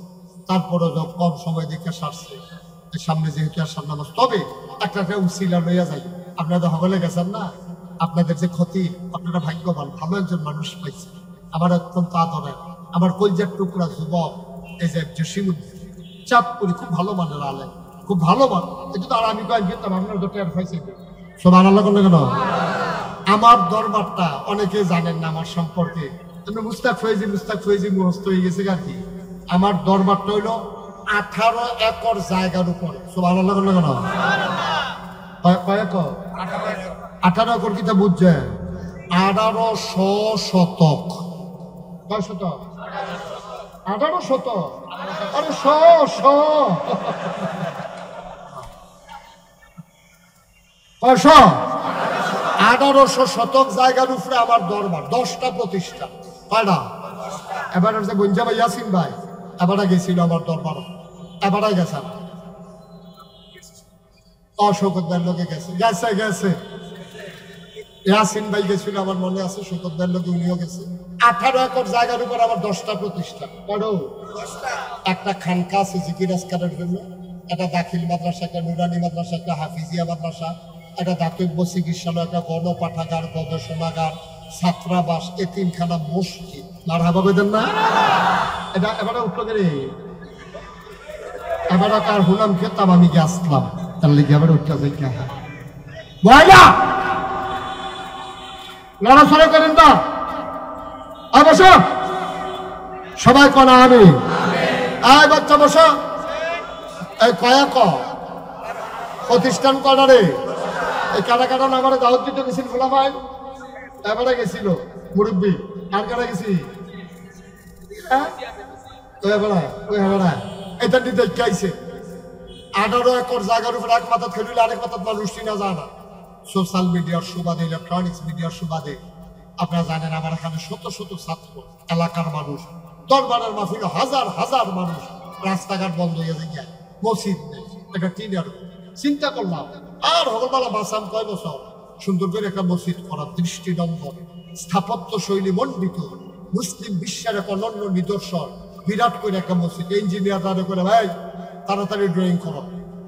তারপরে কম সময় দেখে সারছে, সামনে যেহেতু আসার নামাজ। তবে একটা উসিলা লইয়া যাই, আপনারা হগলে গেছেন না, আপনাদের যে ক্ষতি, আপনারা ভাগ্যবান, ভালো একজন মানুষ পাইছে, আমার অত্যন্ত আদরের, আমার কলজার টুকরা যুবক, এই যে জসিমুদ্দিন চাঁদপুরি, খুব ভালো মানের আলেন, খুব ভালো মান। এটা তো আর আমি কয়েক যেতাম, আপনার তো টের পাইছে। সুবহানাল্লাহ করলে কেন? আমার দরবারটা অনেকে জানেন না আমার সম্পর্কে, মুস্তাক ফয়েজি মুখস্থ হয়ে গেছে আর কি। আমার দরবারটা হইলো 18 একর জায়গার উপর। সুবহানাল্লাহ করলে কেন? কয় একর? 18 একর কিতা বুঝছে? 1800 শতক। কয় শতক? 18 শতক। আরে 100 1800 শতক জায়গার উপরে আমার দরবার, 10টা প্রতিষ্ঠান। কয়টা? এবার হচ্ছে গঞ্জা ভাই ইয়াসিন ভাই এবারে গেছিল আমার দরবার, এবারে গেছেন অশোকত ভাইয়ের লোকে গেছে গেছে গেছে ইয়াসিন ভাই গেছিল, আমার মনে আছে, শোকত ভাইয়ের লোকে উনিও গেছে। 18 একর জায়গার উপর আমার 10টা প্রতিষ্ঠান। বড় একটা খানকা আছে জিকির আজকারের জন্য, একটা দাখিল মাদ্রাসা, একটা নুরানি মাদ্রাসা, একটা হাফিজিয়া মাদ্রাসা, একটা দাতব্য চিকিৎসালয়, একটা গণপাঠাগার, গবেষণাগার, ছাত্রাবাস, এতিমখানা, মসজিদ। মারহাবা কইতেন না? এটা এবারে উঠলো রে, এবারে কার হুনাম খেতাম, আমি গে আসলাম, তার লিগে এবারে উঠতে যাই কে বয়লা লড়াচড়া করেন না। বসো সবাই কনা আমি, আয় বাচ্চা বসো। এই কয়া ক প্রতিষ্ঠান কটা রে? এই কাটা কাটা না আমার দাওয়াত দিতে গেছিল ফোলাফাই, এবারে গেছিল মুরব্বী, আর কাটা গেছি এটা নিতে আইছে। 18 একর জায়গার উপর এক মাথাত খেলিলে আরেক মাথাত মানুষ চিনা যায় না। সোশ্যাল মিডিয়ার সুবাদে, ইলেকট্রনিক্স মিডিয়ার সুবাদে আপনারা জানেন আমার এখানে শত শত ছাত্র, এলাকার মানুষ দরবারের মাহফিলে হাজার হাজার মানুষ, রাস্তাঘাট বন্ধ হয়ে যায়, মসজিদ নেই, একটা টিনের। চিন্তা করলাম আর হলবেলা বাসাম কয় বছর সুন্দর করে একটা মসজিদ করার দৃষ্টিনন্দন স্থাপত্য শৈলী মণ্ডিত মুসলিম বিশ্বের এক অনন্য নিদর্শন বিরাট করে একটা মসজিদ। ইঞ্জিনিয়ার করে ভাই তাড়াতাড়ি ড্রয়িং করো,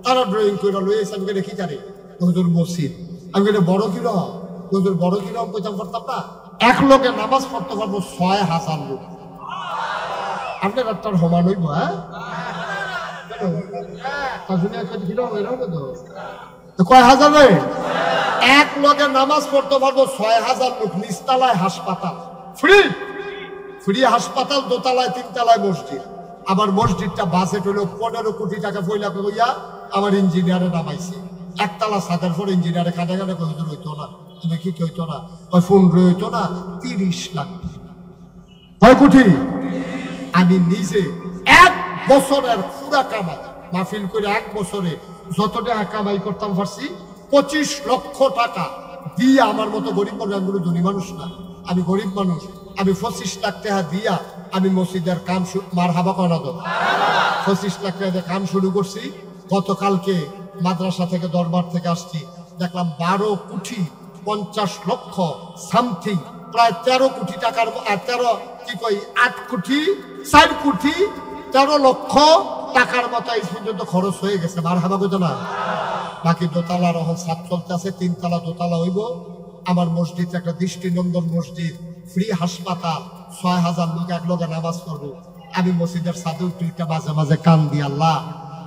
তারা ড্রয়িং করে লই এসে আমি কি জানি হুজুর মসজিদ। আমি বড় কিরম হুজুর, বড় কিরম কইতাম করতাম না। এক লোকে নামাজ পড়তে পারবো 6000 লোক। আপনার তার সমান হইব। হ্যাঁ কয় হাজার? এক লোকে নামাজ পড়তে পারবো 6000 লোক। নিচতলায় হাসপাতাল, ফ্রি ফ্রি হাসপাতাল, দোতলায় 3 তলায় মসজিদ। আবার মসজিদটা বাজেট হলো 15 কোটি টাকা পয়লা কইয়া আমার ইঞ্জিনিয়ারে নামাইছে। একতলা ছাদের পর ইঞ্জিনিয়ারে কাটে কাটে হুজুর হইতো না, তুমি কি হইতো না, ওই ফোন হইতো না। 30 লাখ কয় কোটি। আমি নিজে 1 বছরের পুরা কামাই মাহফিল করে 1 বছরে যত টাকা কামাই করতাম পারছি 25 লক্ষ টাকা দিয়ে আমার মতো গরিব মানুষ, আমি ধনী মানুষ না, আমি গরিব মানুষ, আমি 25 লাখ টাকা দিয়া আমি মসজিদের কাম মার হাবা করা তো 25 লাখ টাকা কাম শুরু করছি। গতকালকে মাদ্রাসা থেকে দরবার থেকে আসছি, দেখলাম 12 কোটি 50 লক্ষ সামথিং, প্রায় 13 কোটি টাকার 8 কোটি 4 কোটি 13 লক্ষ টাকার মতো এই পর্যন্ত খরচ হয়ে গেছে। মার হাবা কইতো না। বাকি দোতলার এখন ছাদ চলতে আছে, 3 তলা দোতলা হইব। আমার মসজিদ একটা দৃষ্টিনন্দন মসজিদ, ফ্রি হাসপাতাল, 6000 লোক এক লগে নামাজ পড়বো। আমি মসজিদের ছাদে উঠে মাঝে মাঝে কান দি, আল্লাহ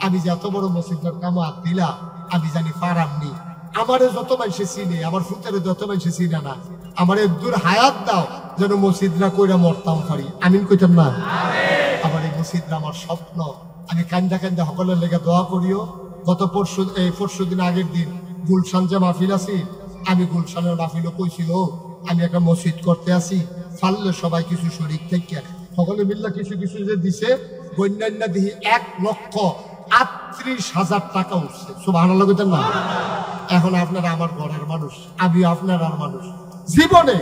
আমি যে এত বড় মসজিদের কামো হাত দিলা, আমি জানি পারামনি। আমারে যত মানুষে চিনে, আমার ফুতেরে যত মানুষে চিনে না, আমার একদূর হায়াত দাও যেন মসজিদরা কইরা মরতাম পারি। আমিন কইতাম না? আমার এই মসজিদরা আমার স্বপ্ন। আমি কান্দা কান্দা সকলের লেগে দোয়া করিও। গত পরশু দিন আগের দিন গুলশান যে মাহফিল আছি, আমি গুলশানের মাহফিলও কইছিল আমি একটা মসজিদ করতে আসি, ফাললে সবাই কিছু শরীর থেকে সকলে মিল্লা কিছু কিছু যে দিছে, বন্যান্যা দিহি 1,38,000 টাকা উঠছে। সুবহানাল্লাহ কইতেন না? এখন আপনারা আমার ঘরের মানুষ, আমি আপনার আর মানুষ। জীবনে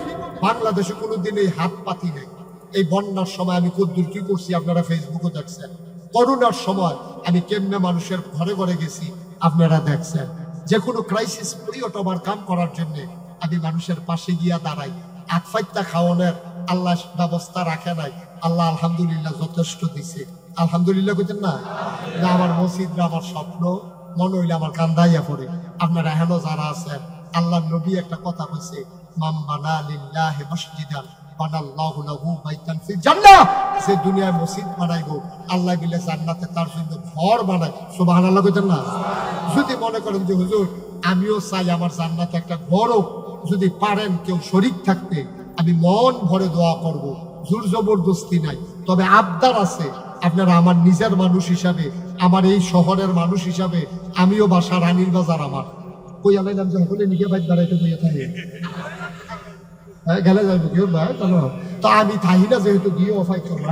বাংলাদেশে কোনোদিন এই হাত পাতি নেই। এই বন্যার সময় আমি কদ্দুর কি করছি আপনারা ফেসবুকে দেখছেন। করোনার সময় আমি কেমনে মানুষের ঘরে ঘরে গেছি আপনারা দেখছেন। যে কোনো ক্রাইসিস পিরিয়ড আমার কাম করার জন্য আমি মানুষের পাশে গিয়া দাঁড়াই। আকফাইত্যা খাওয়ানোর আল্লাহ ব্যবস্থা রাখে নাই, আল্লাহ আলহামদুলিল্লাহ যথেষ্ট দিছে। আলহামদুলিল্লাহ কইতেন না? আমার মসজিদরা আমার স্বপ্ন, মনে হইলে আমার কান্দাইয়া পড়ে। আপনারা এখনো যারা আছেন, আল্লাহ নবী একটা কথা কইছে, মান বানা লিল্লাহি মসজিদান বানাল্লাহু লাহু বাইতান ফিল জান্নাহ। যে দুনিয়ায় মসজিদ বানাইবো, আল্লাহ বলে জান্নাতে তার জন্য ঘর বানায়। সুবহানাল্লাহ কইতেন না? যদি মনে করেন যে হুজুর আমিও চাই আমার জান্নাতে একটা ঘর হোক, যদি পারেন কেউ শরীক থাকতে, আমি মন ভরে দোয়া করব। জোর জবরদস্তি নাই, তবে আবদার আছে। আপনারা আমার নিজের মানুষ হিসাবে, আমার এই শহরের মানুষ হিসাবে, আমিও বাসা রানীর বাজার আমার কই আলাইলাম যে সকলে নিজে বাইর দাঁড়াইতে বইয়া থাকে। হ্যাঁ গেলে যাইব কেউ ভাই তো আমি থাকি না, যেহেতু গিয়ে অফাই করবো।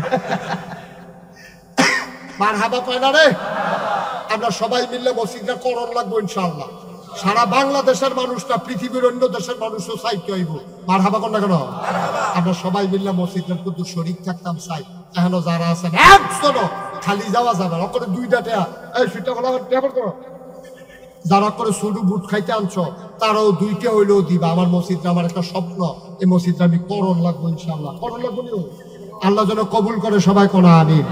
মার হাবা কয় না রে? আমরা সবাই মিললে মসজিদটা করণ লাগবো ইনশাআল্লাহ। সারা বাংলাদেশের মানুষটা, পৃথিবীর অন্য দেশের মানুষও চাইতে হইব। মার হাবা কর না কেন? আমরা সবাই মিললে মসজিদের কিন্তু শরীক থাকতাম চাই। এখনো যারা আছেন একজনও খালি যাওয়া যাবে না, করে 2টা টাকা এই সুইটা বলা করো। যারা করে শুধু বুট খাইতে আনছো তারাও 2টা হইলেও দিবা। আমার মসজিদটা আমার একটা স্বপ্ন, এই মসজিদটা আমি করণ লাগবো ইনশাআল্লাহ। করণ লাগবো নিও, আল্লাহ যেন কবুল করে। সবাই কোনা আমিন।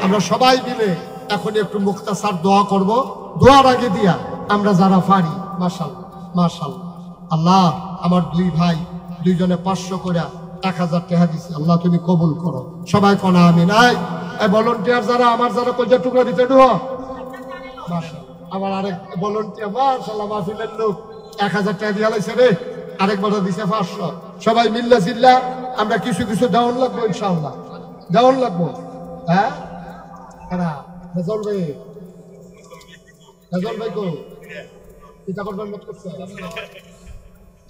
আমরা সবাই মিলে এখন একটু মুখতাসার দোয়া করব। দোয়ার আগে দিয়া আমরা যারা পারি, মাশাআল্লাহ মাশাআল্লাহ। আল্লাহ আমার 2 ভাই, 2জনে 500 করে 1000 টাকা দিছে, আল্লাহ তুমি কবুল করো। সবাই কোনা আমিন। এই ভলান্টিয়ার যারা আমার, যারা কলজা টুকরা দিতে ঢুকো, মাশাআল্লাহ। আমার আরেক ভলান্টিয়ার মাশাআল্লাহ মাহফিলের লোক 1000 টাকা দিয়া লাইছে রে, আরেকবার দিছে 500। সবাই মিল্লা জিল্লা আমরা কিছু কিছু দেওয়ান লাগবো ইনশাআল্লাহ, দেওয়ান লাগবো। হ্যাঁ রেজল ভাই কো এটা করবার মত করছে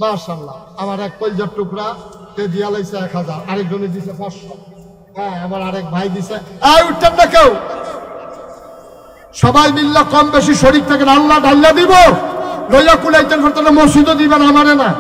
মাশাআল্লাহ। আমার এক কলজার টুকরা তে দিয়া লাইছে 1000, আরেকজনে দিছে 500। হ্যাঁ আমার আরেক ভাই দিছে। উঠতেন না কেউ, সবাই মিল্লা কম বেশি শরীক থাকেন, আল্লাহ ডাল্লা দিব। লইয়া কুলাইতেন মসজিদও দিবেন আমারে না।